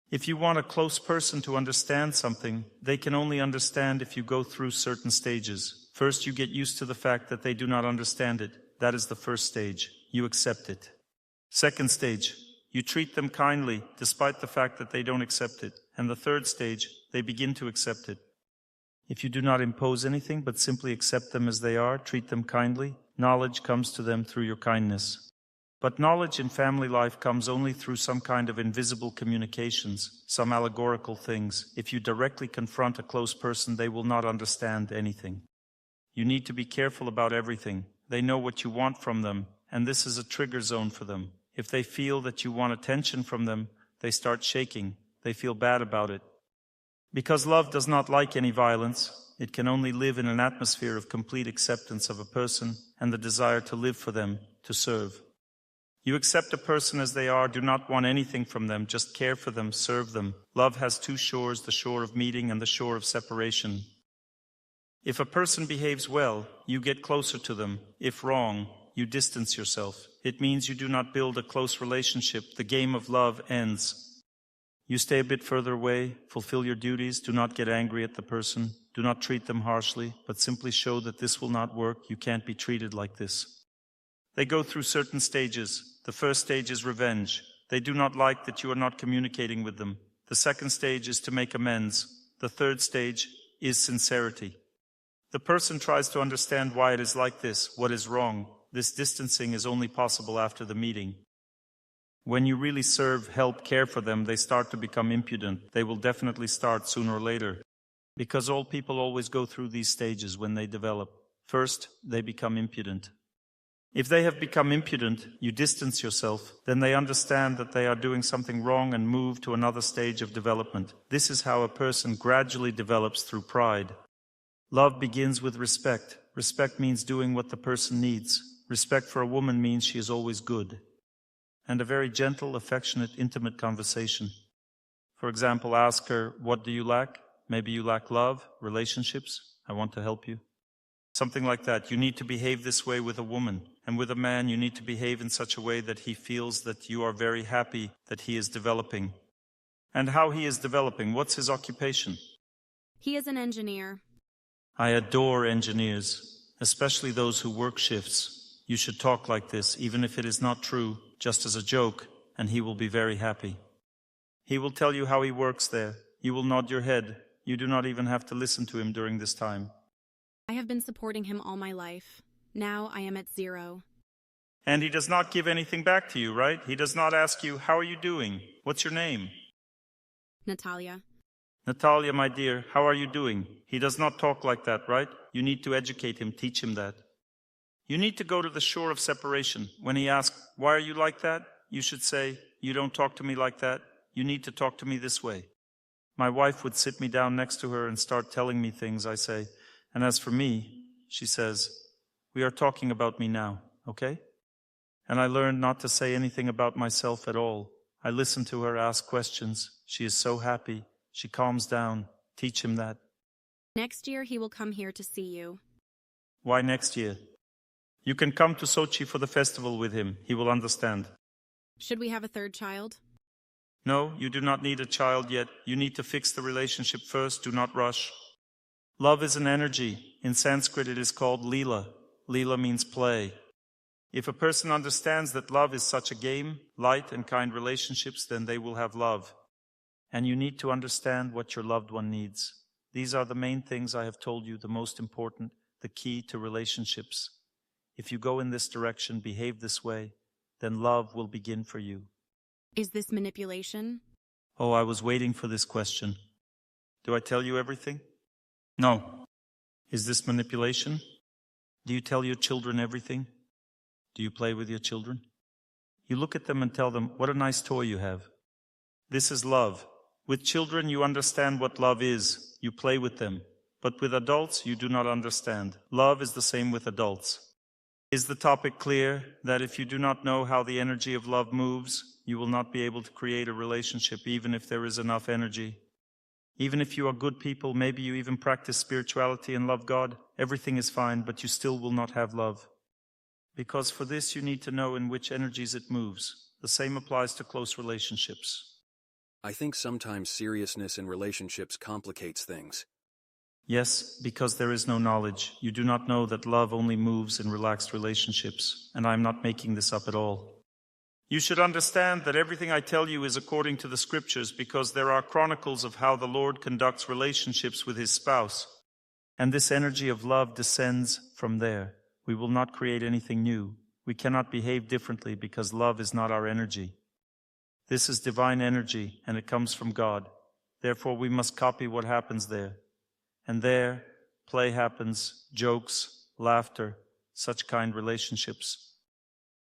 If you want a close person to understand something, they can only understand if you go through certain stages. First, you get used to the fact that they do not understand it. That is the first stage. You accept it. Second stage, you treat them kindly despite the fact that they don't accept it. And the third stage, they begin to accept it. If you do not impose anything but simply accept them as they are, treat them kindly, knowledge comes to them through your kindness. But knowledge in family life comes only through some kind of invisible communications, some allegorical things. If you directly confront a close person, they will not understand anything. You need to be careful about everything. They know what you want from them, and this is a trigger zone for them. If they feel that you want attention from them, they start shaking. They feel bad about it. Because love does not like any violence, it can only live in an atmosphere of complete acceptance of a person and the desire to live for them, to serve. You accept a person as they are, do not want anything from them, just care for them, serve them. Love has two shores, the shore of meeting and the shore of separation. If a person behaves well, you get closer to them. If wrong, you distance yourself. It means you do not build a close relationship. The game of love ends. You stay a bit further away, fulfill your duties, do not get angry at the person, do not treat them harshly, but simply show that this will not work, you can't be treated like this. They go through certain stages. The first stage is revenge. They do not like that you are not communicating with them. The second stage is to make amends. The third stage is sincerity. The person tries to understand why it is like this, what is wrong. This distancing is only possible after the meeting. When you really serve, help, care for them, they start to become impudent. They will definitely start sooner or later. Because all people always go through these stages when they develop. First, they become impudent. If they have become impudent, you distance yourself, then they understand that they are doing something wrong and move to another stage of development. This is how a person gradually develops through pride. Love begins with respect. Respect means doing what the person needs. Respect for a woman means she is always good. And a very gentle, affectionate, intimate conversation. For example, ask her, "What do you lack?" Maybe you lack love, relationships. I want to help you. Something like that. You need to behave this way with a woman. And with a man, you need to behave in such a way that he feels that you are very happy that he is developing. And how he is developing, what's his occupation? He is an engineer. I adore engineers, especially those who work shifts. You should talk like this, even if it is not true, just as a joke, and he will be very happy. He will tell you how he works there. You will nod your head. You do not even have to listen to him during this time. I have been supporting him all my life. Now I am at 0. And he does not give anything back to you, right? He does not ask you, how are you doing? What's your name? Natalia. Natalia, my dear, how are you doing? He does not talk like that, right? You need to educate him, teach him that. You need to go to the shore of separation. When he asks, why are you like that? You should say, you don't talk to me like that. You need to talk to me this way. My wife would sit me down next to her and start telling me things, I say. And as for me, she says, we are talking about me now, okay? And I learned not to say anything about myself at all. I listen to her ask questions. She is so happy. She calms down. Teach him that. Next year he will come here to see you. Why next year? You can come to Sochi for the festival with him. He will understand. Should we have a third child? No, you do not need a child yet. You need to fix the relationship first. Do not rush. Love is an energy. In Sanskrit it is called lila. Lila means play. If a person understands that love is such a game, light and kind relationships, then they will have love. And you need to understand what your loved one needs. These are the main things I have told you, the most important, the key to relationships. If you go in this direction, behave this way, then love will begin for you. Is this manipulation? Oh, I was waiting for this question. Do I tell you everything? No. Is this manipulation? Do you tell your children everything? Do you play with your children? You look at them and tell them, what a nice toy you have. This is love. With children, you understand what love is. You play with them. But with adults, you do not understand. Love is the same with adults. Is the topic clear that if you do not know how the energy of love moves, you will not be able to create a relationship even if there is enough energy? Even if you are good people, maybe you even practice spirituality and love God, everything is fine, but you still will not have love. Because for this you need to know in which energies it moves. The same applies to close relationships. I think sometimes seriousness in relationships complicates things. Yes, because there is no knowledge. You do not know that love only moves in relaxed relationships, and I am not making this up at all. You should understand that everything I tell you is according to the scriptures, because there are chronicles of how the Lord conducts relationships with his spouse. And this energy of love descends from there. We will not create anything new. We cannot behave differently because love is not our energy. This is divine energy, and it comes from God. Therefore, we must copy what happens there. And there, play happens, jokes, laughter, such kind relationships.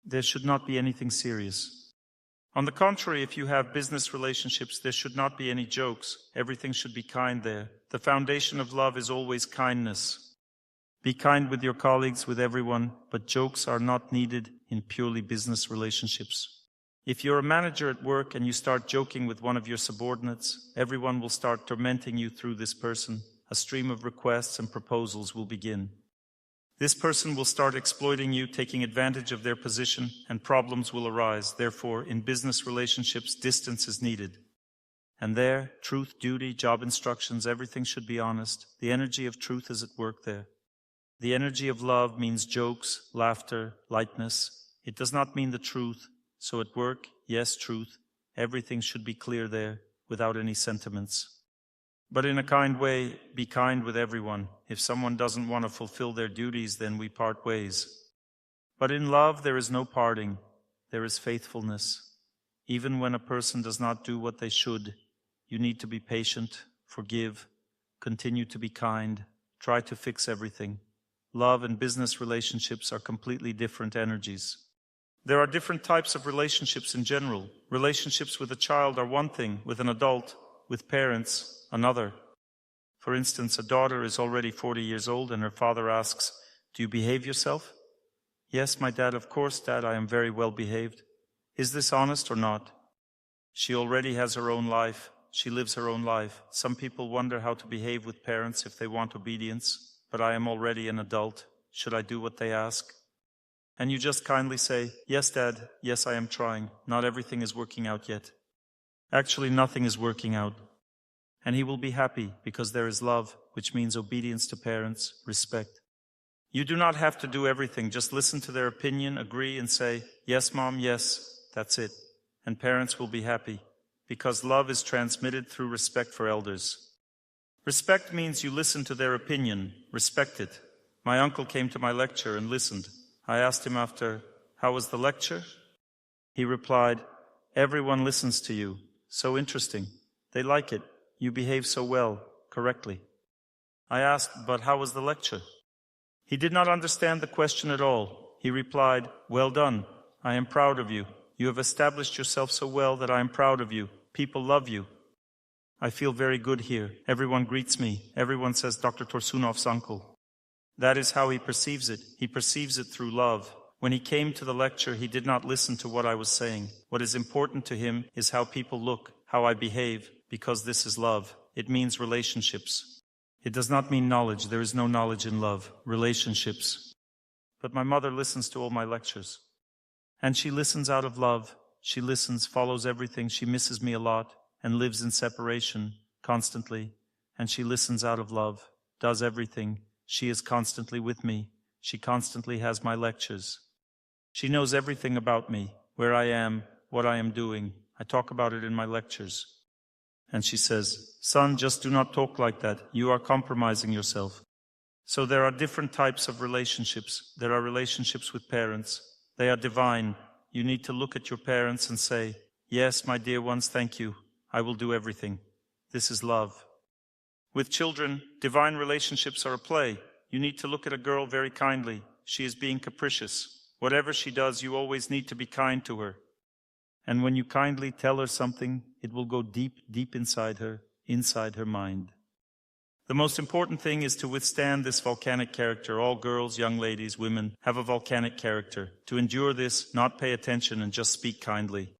There should not be anything serious. On the contrary, if you have business relationships, there should not be any jokes. Everything should be kind there. The foundation of love is always kindness. Be kind with your colleagues, with everyone, but jokes are not needed in purely business relationships. If you're a manager at work and you start joking with one of your subordinates, everyone will start tormenting you through this person. A stream of requests and proposals will begin. This person will start exploiting you, taking advantage of their position, and problems will arise. Therefore, in business relationships, distance is needed. And there, truth, duty, job instructions, everything should be honest. The energy of truth is at work there. The energy of love means jokes, laughter, lightness. It does not mean the truth. So at work, yes, truth. Everything should be clear there, without any sentiments. But in a kind way, be kind with everyone. If someone doesn't want to fulfill their duties, then we part ways. But in love, there is no parting. There is faithfulness. Even when a person does not do what they should, you need to be patient, forgive, continue to be kind, try to fix everything. Love and business relationships are completely different energies. There are different types of relationships in general. Relationships with a child are one thing, with an adult, with parents, another. For instance, a daughter is already 40 years old and her father asks, "Do you behave yourself?" "Yes, my dad, of course, Dad, I am very well behaved." Is this honest or not? She already has her own life. She lives her own life. Some people wonder how to behave with parents if they want obedience, but I am already an adult. Should I do what they ask? And you just kindly say, "Yes, Dad, yes, I am trying. Not everything is working out yet." Actually, nothing is working out. And he will be happy because there is love, which means obedience to parents, respect. You do not have to do everything. Just listen to their opinion, agree, and say, "Yes, Mom, yes." That's it. And parents will be happy because love is transmitted through respect for elders. Respect means you listen to their opinion, respect it. My uncle came to my lecture and listened. I asked him after, "How was the lecture?" He replied, "Everyone listens to you. So interesting. They like it. You behave so well, correctly." I asked, "But how was the lecture?" He did not understand the question at all. He replied, "Well done. I am proud of you. You have established yourself so well that I am proud of you. People love you. I feel very good here. Everyone greets me. Everyone says Dr. Torsunov's uncle." That is how he perceives it. He perceives it through love. When he came to the lecture, he did not listen to what I was saying. What is important to him is how people look, how I behave, because this is love. It means relationships. It does not mean knowledge. There is no knowledge in love. Relationships. But my mother listens to all my lectures. And she listens out of love. She listens, follows everything. She misses me a lot and lives in separation constantly. And she listens out of love, does everything. She is constantly with me. She constantly has my lectures. She knows everything about me, where I am, what I am doing. I talk about it in my lectures. And she says, "Son, just do not talk like that. You are compromising yourself." So there are different types of relationships. There are relationships with parents. They are divine. You need to look at your parents and say, "Yes, my dear ones, thank you. I will do everything." This is love. With children, divine relationships are a play. You need to look at a girl very kindly. She is being capricious. Whatever she does, you always need to be kind to her. And when you kindly tell her something, it will go deep, deep inside her mind. The most important thing is to withstand this volcanic character. All girls, young ladies, women have a volcanic character. To endure this, not pay attention and just speak kindly.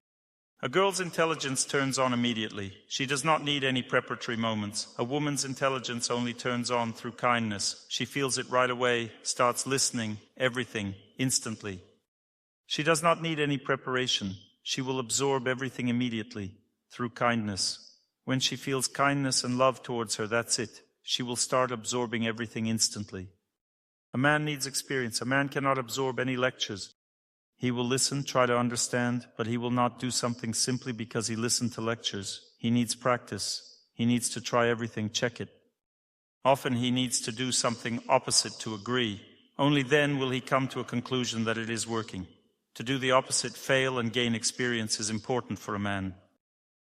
A girl's intelligence turns on immediately. She does not need any preparatory moments. A woman's intelligence only turns on through kindness. She feels it right away, starts listening, everything, instantly. She does not need any preparation. She will absorb everything immediately, through kindness. When she feels kindness and love towards her, that's it. She will start absorbing everything instantly. A man needs experience. A man cannot absorb any lectures. He will listen, try to understand, but he will not do something simply because he listened to lectures. He needs practice. He needs to try everything, check it. Often he needs to do something opposite to agree. Only then will he come to a conclusion that it is working. To do the opposite, fail, and gain experience is important for a man.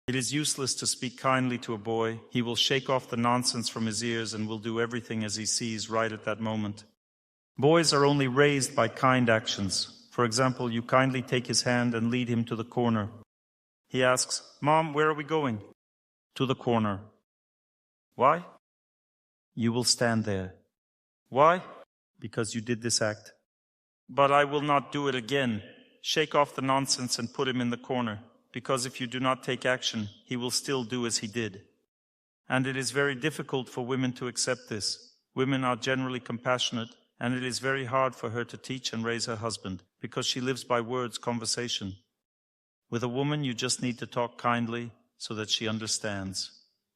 It is useless to speak kindly to a boy. He will shake off the nonsense from his ears and will do everything as he sees right at that moment. Boys are only raised by kind actions. For example, you kindly take his hand and lead him to the corner. He asks, "Mom, where are we going?" "To the corner." "Why?" "You will stand there." "Why?" "Because you did this act." "But I will not do it again." Shake off the nonsense and put him in the corner, because if you do not take action, he will still do as he did. And it is very difficult for women to accept this. Women are generally compassionate, and it is very hard for her to teach and raise her husband, because she lives by words, conversation. With a woman, you just need to talk kindly so that she understands.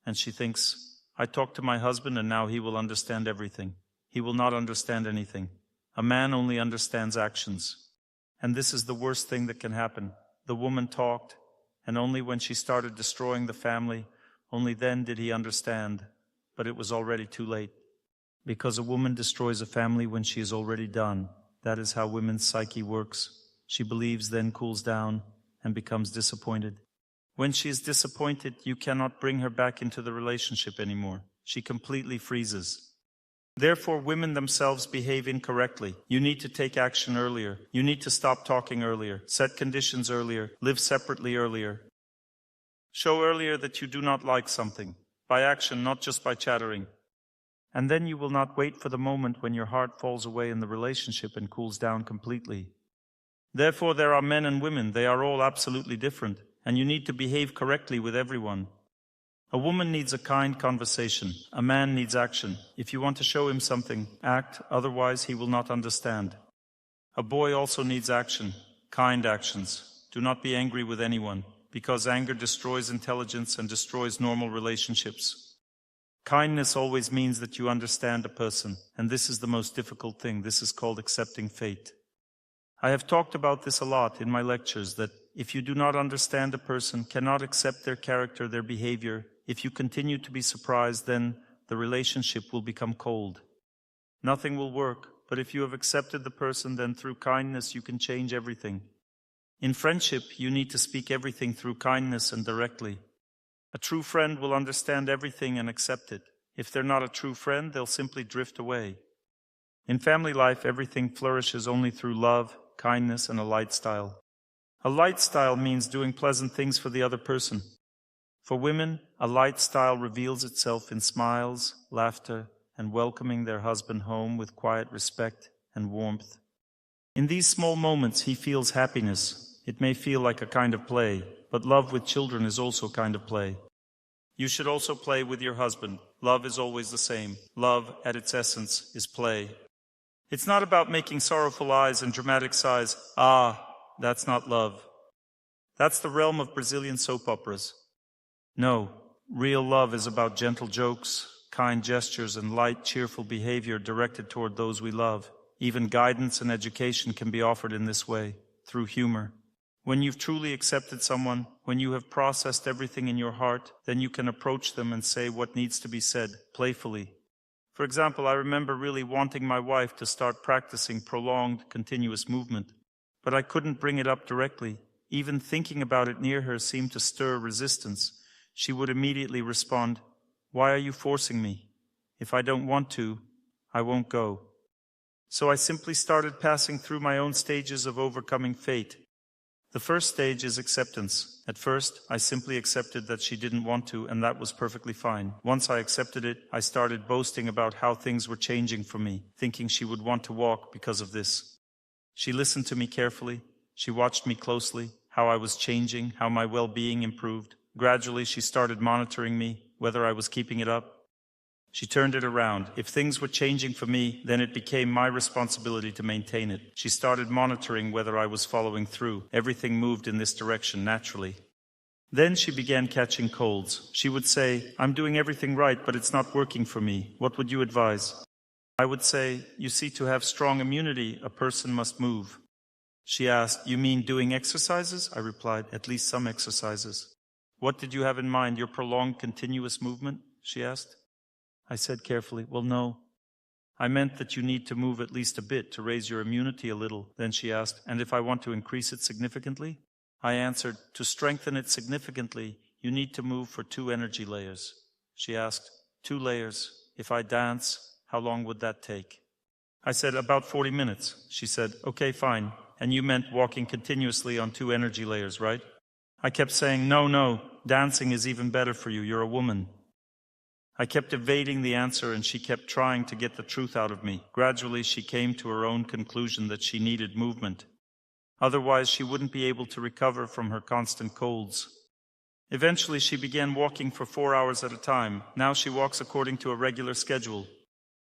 And she thinks, "I talked to my husband and now he will understand everything." He will not understand anything. A man only understands actions. And this is the worst thing that can happen. The woman talked, and only when she started destroying the family, only then did he understand. But it was already too late. Because a woman destroys a family when she is already done. That is how women's psyche works. She believes, then cools down, and becomes disappointed. When she is disappointed, you cannot bring her back into the relationship anymore. She completely freezes. Therefore, women themselves behave incorrectly. You need to take action earlier. You need to stop talking earlier, set conditions earlier, live separately earlier. Show earlier that you do not like something, by action, not just by chattering. And then you will not wait for the moment when your heart falls away in the relationship and cools down completely. Therefore, there are men and women. They are all absolutely different, and you need to behave correctly with everyone. A woman needs a kind conversation. A man needs action. If you want to show him something, act, otherwise he will not understand. A boy also needs action, kind actions. Do not be angry with anyone, because anger destroys intelligence and destroys normal relationships. Kindness always means that you understand a person, and this is the most difficult thing. This is called accepting fate. I have talked about this a lot in my lectures, that if you do not understand a person, cannot accept their character, their behavior, if you continue to be surprised, then the relationship will become cold. Nothing will work, but if you have accepted the person, then through kindness you can change everything. In friendship, you need to speak everything through kindness and directly. A true friend will understand everything and accept it. If they're not a true friend, they'll simply drift away. In family life, everything flourishes only through love, kindness, and a light style. A light style means doing pleasant things for the other person. For women, a light style reveals itself in smiles, laughter, and welcoming their husband home with quiet respect and warmth. In these small moments, he feels happiness. It may feel like a kind of play, but love with children is also a kind of play. You should also play with your husband. Love is always the same. Love, at its essence, is play. It's not about making sorrowful eyes and dramatic sighs. That's not love. That's the realm of Brazilian soap operas. No, real love is about gentle jokes, kind gestures, and light, cheerful behavior directed toward those we love. Even guidance and education can be offered in this way, through humor. When you've truly accepted someone, when you have processed everything in your heart, then you can approach them and say what needs to be said, playfully. For example, I remember really wanting my wife to start practicing prolonged, continuous movement, but I couldn't bring it up directly. Even thinking about it near her seemed to stir resistance. She would immediately respond, "Why are you forcing me? If I don't want to, I won't go." So I simply started passing through my own stages of overcoming fate. The first stage is acceptance. At first, I simply accepted that she didn't want to, and that was perfectly fine. Once I accepted it, I started boasting about how things were changing for me, thinking she would want to walk because of this. She listened to me carefully. She watched me closely, how I was changing, how my well-being improved. Gradually, she started monitoring me, whether I was keeping it up. She turned it around. If things were changing for me, then it became my responsibility to maintain it. She started monitoring whether I was following through. Everything moved in this direction naturally. Then she began catching colds. She would say, "I'm doing everything right, but it's not working for me. What would you advise?" I would say, "You see, to have strong immunity, a person must move." She asked, "You mean doing exercises?" I replied, "At least some exercises." "What did you have in mind, your prolonged continuous movement?" she asked. I said carefully, "Well, no. I meant that you need to move at least a bit to raise your immunity a little." Then she asked, "And if I want to increase it significantly?" I answered, "To strengthen it significantly, you need to move for 2 energy layers." She asked, 2 layers. If I dance, how long would that take? I said, "About 40 minutes. She said, "Okay, fine. And you meant walking continuously on 2 energy layers, right?" I kept saying, No, dancing is even better for you. You're a woman." I kept evading the answer, and she kept trying to get the truth out of me. Gradually, she came to her own conclusion that she needed movement. Otherwise, she wouldn't be able to recover from her constant colds. Eventually, she began walking for 4 hours at a time. Now she walks according to a regular schedule.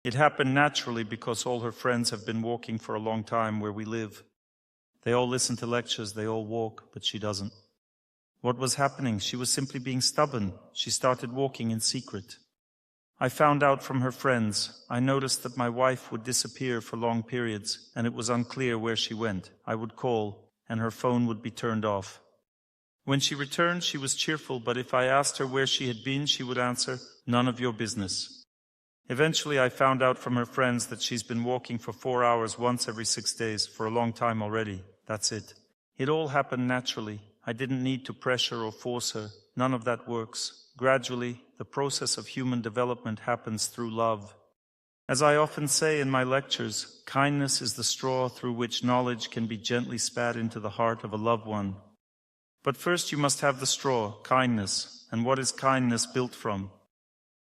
It happened naturally because all her friends have been walking for a long time where we live. They all listen to lectures, they all walk, but she doesn't. What was happening? She was simply being stubborn. She started walking in secret. I found out from her friends. I noticed that my wife would disappear for long periods, and it was unclear where she went. I would call, and her phone would be turned off. When she returned, she was cheerful, but if I asked her where she had been, she would answer, "None of your business." Eventually, I found out from her friends that she's been walking for 4 hours once every 6 days, for a long time already. That's it. It all happened naturally. I didn't need to pressure or force her. None of that works. Gradually, the process of human development happens through love. As I often say in my lectures, kindness is the straw through which knowledge can be gently spat into the heart of a loved one. But first you must have the straw, kindness. And what is kindness built from?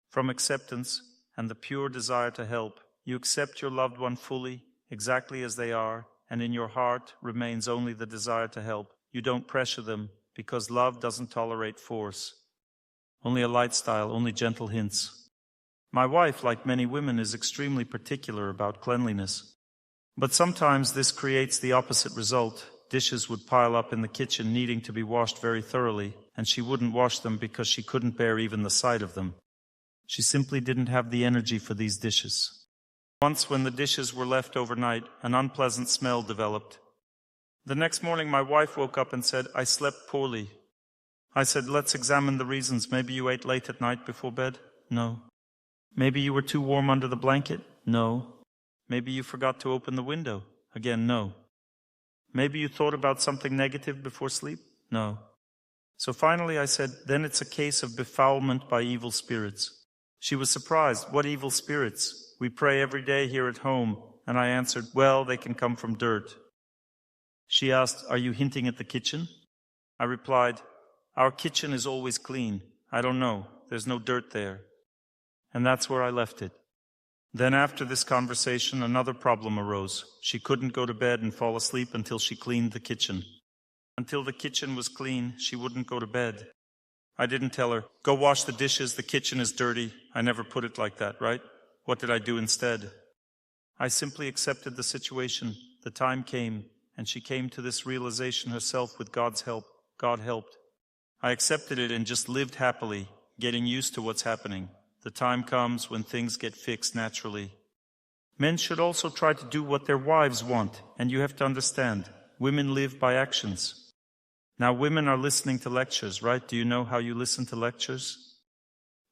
From acceptance and the pure desire to help. You accept your loved one fully, exactly as they are, and in your heart remains only the desire to help. You don't pressure them, because love doesn't tolerate force. Only a light style, only gentle hints. My wife, like many women, is extremely particular about cleanliness. But sometimes this creates the opposite result. Dishes would pile up in the kitchen needing to be washed very thoroughly, and she wouldn't wash them because she couldn't bear even the sight of them. She simply didn't have the energy for these dishes. Once, when the dishes were left overnight, an unpleasant smell developed. The next morning, my wife woke up and said, "I slept poorly." I said, "Let's examine the reasons. Maybe you ate late at night before bed?" "No." "Maybe you were too warm under the blanket?" "No." "Maybe you forgot to open the window?" Again, no. "Maybe you thought about something negative before sleep?" "No." So finally I said, "Then it's a case of befoulment by evil spirits." She was surprised. "What evil spirits? We pray every day here at home." And I answered, "Well, they can come from dirt." She asked, "Are you hinting at the kitchen?" I replied, "Our kitchen is always clean. I don't know. There's no dirt there." And that's where I left it. Then after this conversation, another problem arose. She couldn't go to bed and fall asleep until she cleaned the kitchen. Until the kitchen was clean, she wouldn't go to bed. I didn't tell her, "Go wash the dishes, the kitchen is dirty." I never put it like that, right? What did I do instead? I simply accepted the situation. The time came, and she came to this realization herself with God's help. God helped. I accepted it and just lived happily, getting used to what's happening. The time comes when things get fixed naturally. Men should also try to do what their wives want, and you have to understand, women live by actions. Now women are listening to lectures, right? Do you know how you listen to lectures?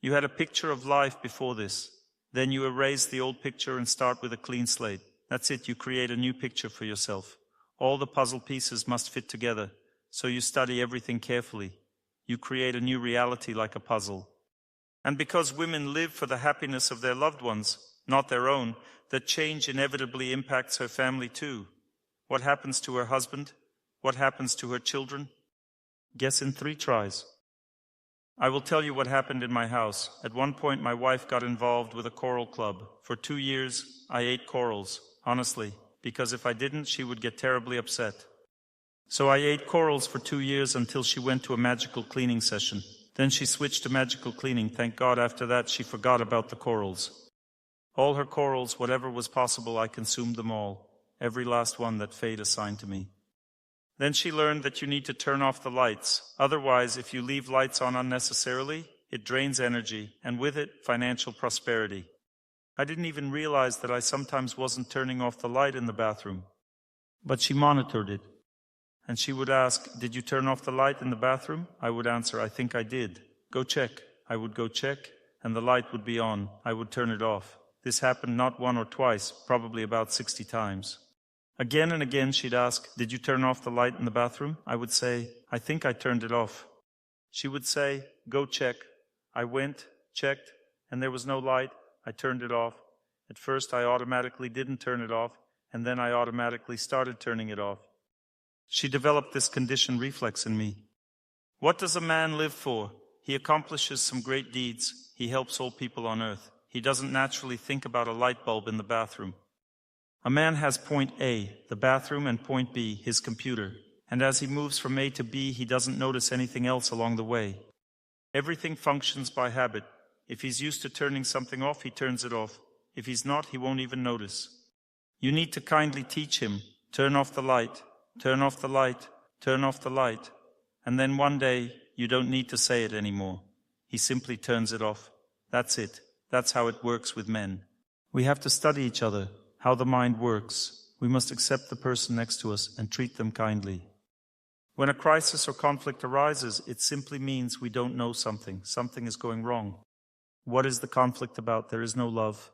You had a picture of life before this. Then you erase the old picture and start with a clean slate. That's it, you create a new picture for yourself. All the puzzle pieces must fit together, so you study everything carefully. You create a new reality like a puzzle. And because women live for the happiness of their loved ones, not their own, that change inevitably impacts her family too. What happens to her husband? What happens to her children? Guess in 3 tries. I will tell you what happened in my house. At one point, my wife got involved with a choral club. For 2 years, I ate corals, honestly, because if I didn't, she would get terribly upset. So I ate corals for 2 years until she went to a magical cleaning session. Then she switched to magical cleaning. Thank God after that she forgot about the corals. All her corals, whatever was possible, I consumed them all. Every last one that fate assigned to me. Then she learned that you need to turn off the lights. Otherwise, if you leave lights on unnecessarily, it drains energy, and with it, financial prosperity. I didn't even realize that I sometimes wasn't turning off the light in the bathroom. But she monitored it. And she would ask, "Did you turn off the light in the bathroom?" I would answer, "I think I did." "Go check." I would go check, and the light would be on. I would turn it off. This happened not 1 or twice, probably about 60 times. Again and again she'd ask, "Did you turn off the light in the bathroom?" I would say, "I think I turned it off." She would say, "Go check." I went, checked, and there was no light. I turned it off. At first I automatically didn't turn it off, and then I automatically started turning it off. She developed this conditioned reflex in me. What does a man live for? He accomplishes some great deeds. He helps all people on earth. He doesn't naturally think about a light bulb in the bathroom. A man has point A, the bathroom, and point B, his computer. And as he moves from A to B, he doesn't notice anything else along the way. Everything functions by habit. If he's used to turning something off, he turns it off. If he's not, he won't even notice. You need to kindly teach him, turn off the light, turn off the light, turn off the light. And then one day, you don't need to say it anymore. He simply turns it off. That's it. That's how it works with men. We have to study each other, how the mind works. We must accept the person next to us and treat them kindly. When a crisis or conflict arises, it simply means we don't know something. Something is going wrong. What is the conflict about? There is no love.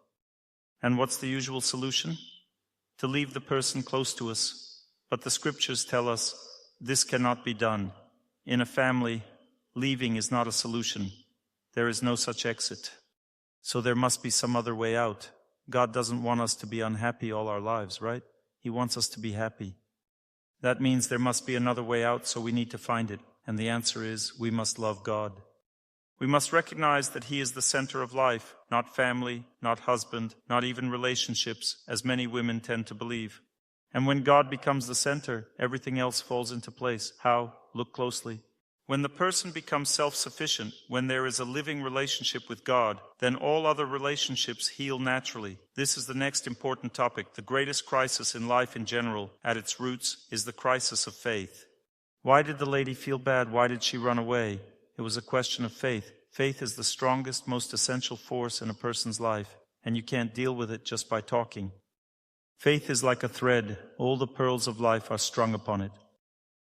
And what's the usual solution? To leave the person close to us. But the scriptures tell us this cannot be done. In a family, leaving is not a solution. There is no such exit. So there must be some other way out. God doesn't want us to be unhappy all our lives, right? He wants us to be happy. That means there must be another way out, so we need to find it. And the answer is, we must love God. We must recognize that He is the center of life, not family, not husband, not even relationships, as many women tend to believe. And when God becomes the center, everything else falls into place. How? Look closely. When the person becomes self-sufficient, when there is a living relationship with God, then all other relationships heal naturally. This is the next important topic. The greatest crisis in life in general, at its roots, is the crisis of faith. Why did the lady feel bad? Why did she run away? It was a question of faith. Faith is the strongest, most essential force in a person's life, and you can't deal with it just by talking. Faith is like a thread. All the pearls of life are strung upon it.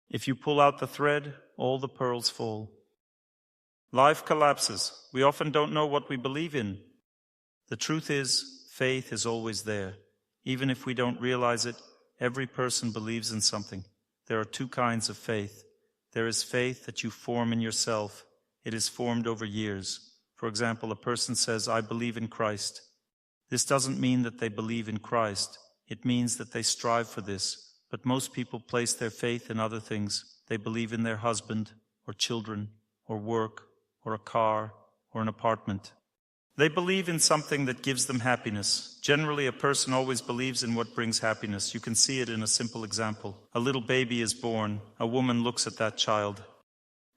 If you pull out the thread, all the pearls fall. Life collapses. We often don't know what we believe in. The truth is, faith is always there. Even if we don't realize it, every person believes in something. There are two kinds of faith. There is faith that you form in yourself. It is formed over years. For example, a person says, I believe in Christ. This doesn't mean that they believe in Christ. It means that they strive for this. But most people place their faith in other things. They believe in their husband, or children, or work, or a car, or an apartment. They believe in something that gives them happiness. Generally, a person always believes in what brings happiness. You can see it in a simple example. A little baby is born. A woman looks at that child.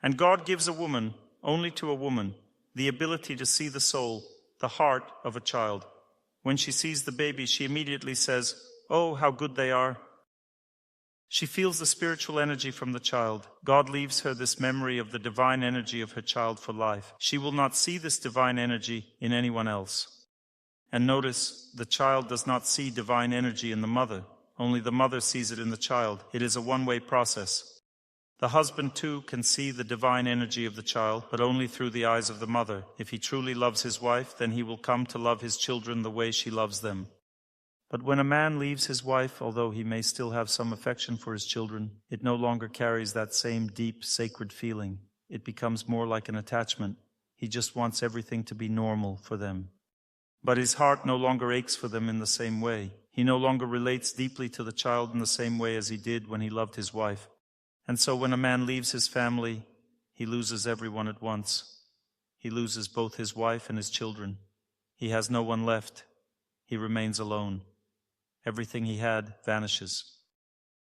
And God gives a woman, only to a woman, the ability to see the soul, the heart of a child. When she sees the baby, she immediately says, "Oh, how good they are." She feels the spiritual energy from the child. God leaves her this memory of the divine energy of her child for life. She will not see this divine energy in anyone else. And notice, the child does not see divine energy in the mother. Only the mother sees it in the child. It is a one-way process. The husband, too, can see the divine energy of the child, but only through the eyes of the mother. If he truly loves his wife, then he will come to love his children the way she loves them. But when a man leaves his wife, although he may still have some affection for his children, it no longer carries that same deep, sacred feeling. It becomes more like an attachment. He just wants everything to be normal for them. But his heart no longer aches for them in the same way. He no longer relates deeply to the child in the same way as he did when he loved his wife. And so when a man leaves his family, he loses everyone at once. He loses both his wife and his children. He has no one left. He remains alone. Everything he had vanishes.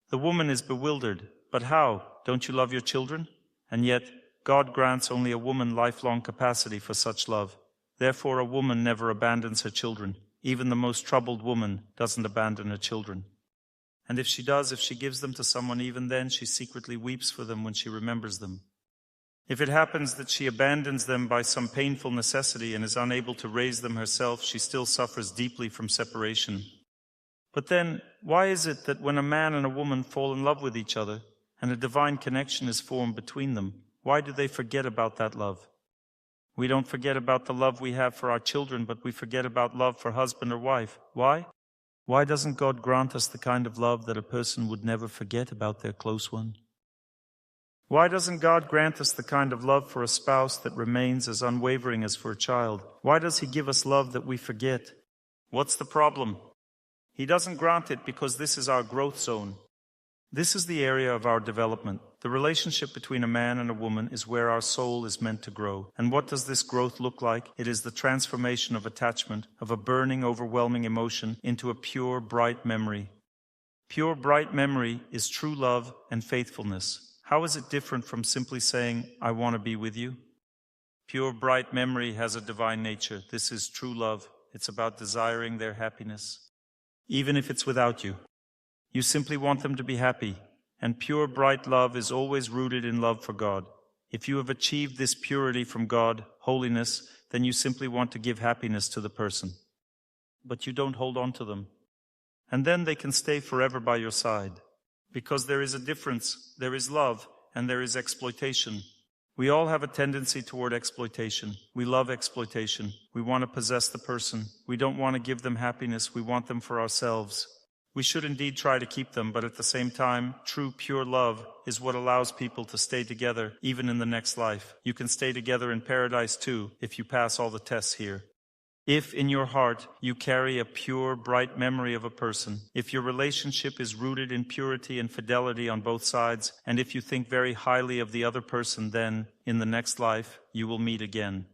The woman is bewildered. But how? Don't you love your children? And yet, God grants only a woman lifelong capacity for such love. Therefore, a woman never abandons her children. Even the most troubled woman doesn't abandon her children. And if she does, if she gives them to someone, even then she secretly weeps for them when she remembers them. If it happens that she abandons them by some painful necessity and is unable to raise them herself, she still suffers deeply from separation. But then, why is it that when a man and a woman fall in love with each other and a divine connection is formed between them, why do they forget about that love? We don't forget about the love we have for our children, but we forget about love for husband or wife. Why? Why doesn't God grant us the kind of love that a person would never forget about their close one? Why doesn't God grant us the kind of love for a spouse that remains as unwavering as for a child? Why does He give us love that we forget? What's the problem? He doesn't grant it because this is our growth zone. This is the area of our development. The relationship between a man and a woman is where our soul is meant to grow. And what does this growth look like? It is the transformation of attachment, of a burning, overwhelming emotion, into a pure, bright memory. Pure, bright memory is true love and faithfulness. How is it different from simply saying, "I want to be with you"? Pure, bright memory has a divine nature. This is true love. It's about desiring their happiness. Even if it's without you. You simply want them to be happy. And pure, bright love is always rooted in love for God. If you have achieved this purity from God, holiness, then you simply want to give happiness to the person. But you don't hold on to them. And then they can stay forever by your side. Because there is a difference. There is love and there is exploitation. We all have a tendency toward exploitation. We love exploitation. We want to possess the person. We don't want to give them happiness. We want them for ourselves. We should indeed try to keep them, but at the same time, true, pure love is what allows people to stay together, even in the next life. You can stay together in paradise too, if you pass all the tests here. If in your heart you carry a pure, bright memory of a person, if your relationship is rooted in purity and fidelity on both sides, and if you think very highly of the other person, then, in the next life, you will meet again.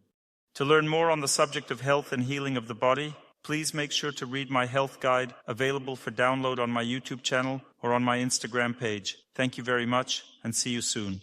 To learn more on the subject of health and healing of the body, please make sure to read my health guide, available for download on my YouTube channel or on my Instagram page. Thank you very much, and see you soon.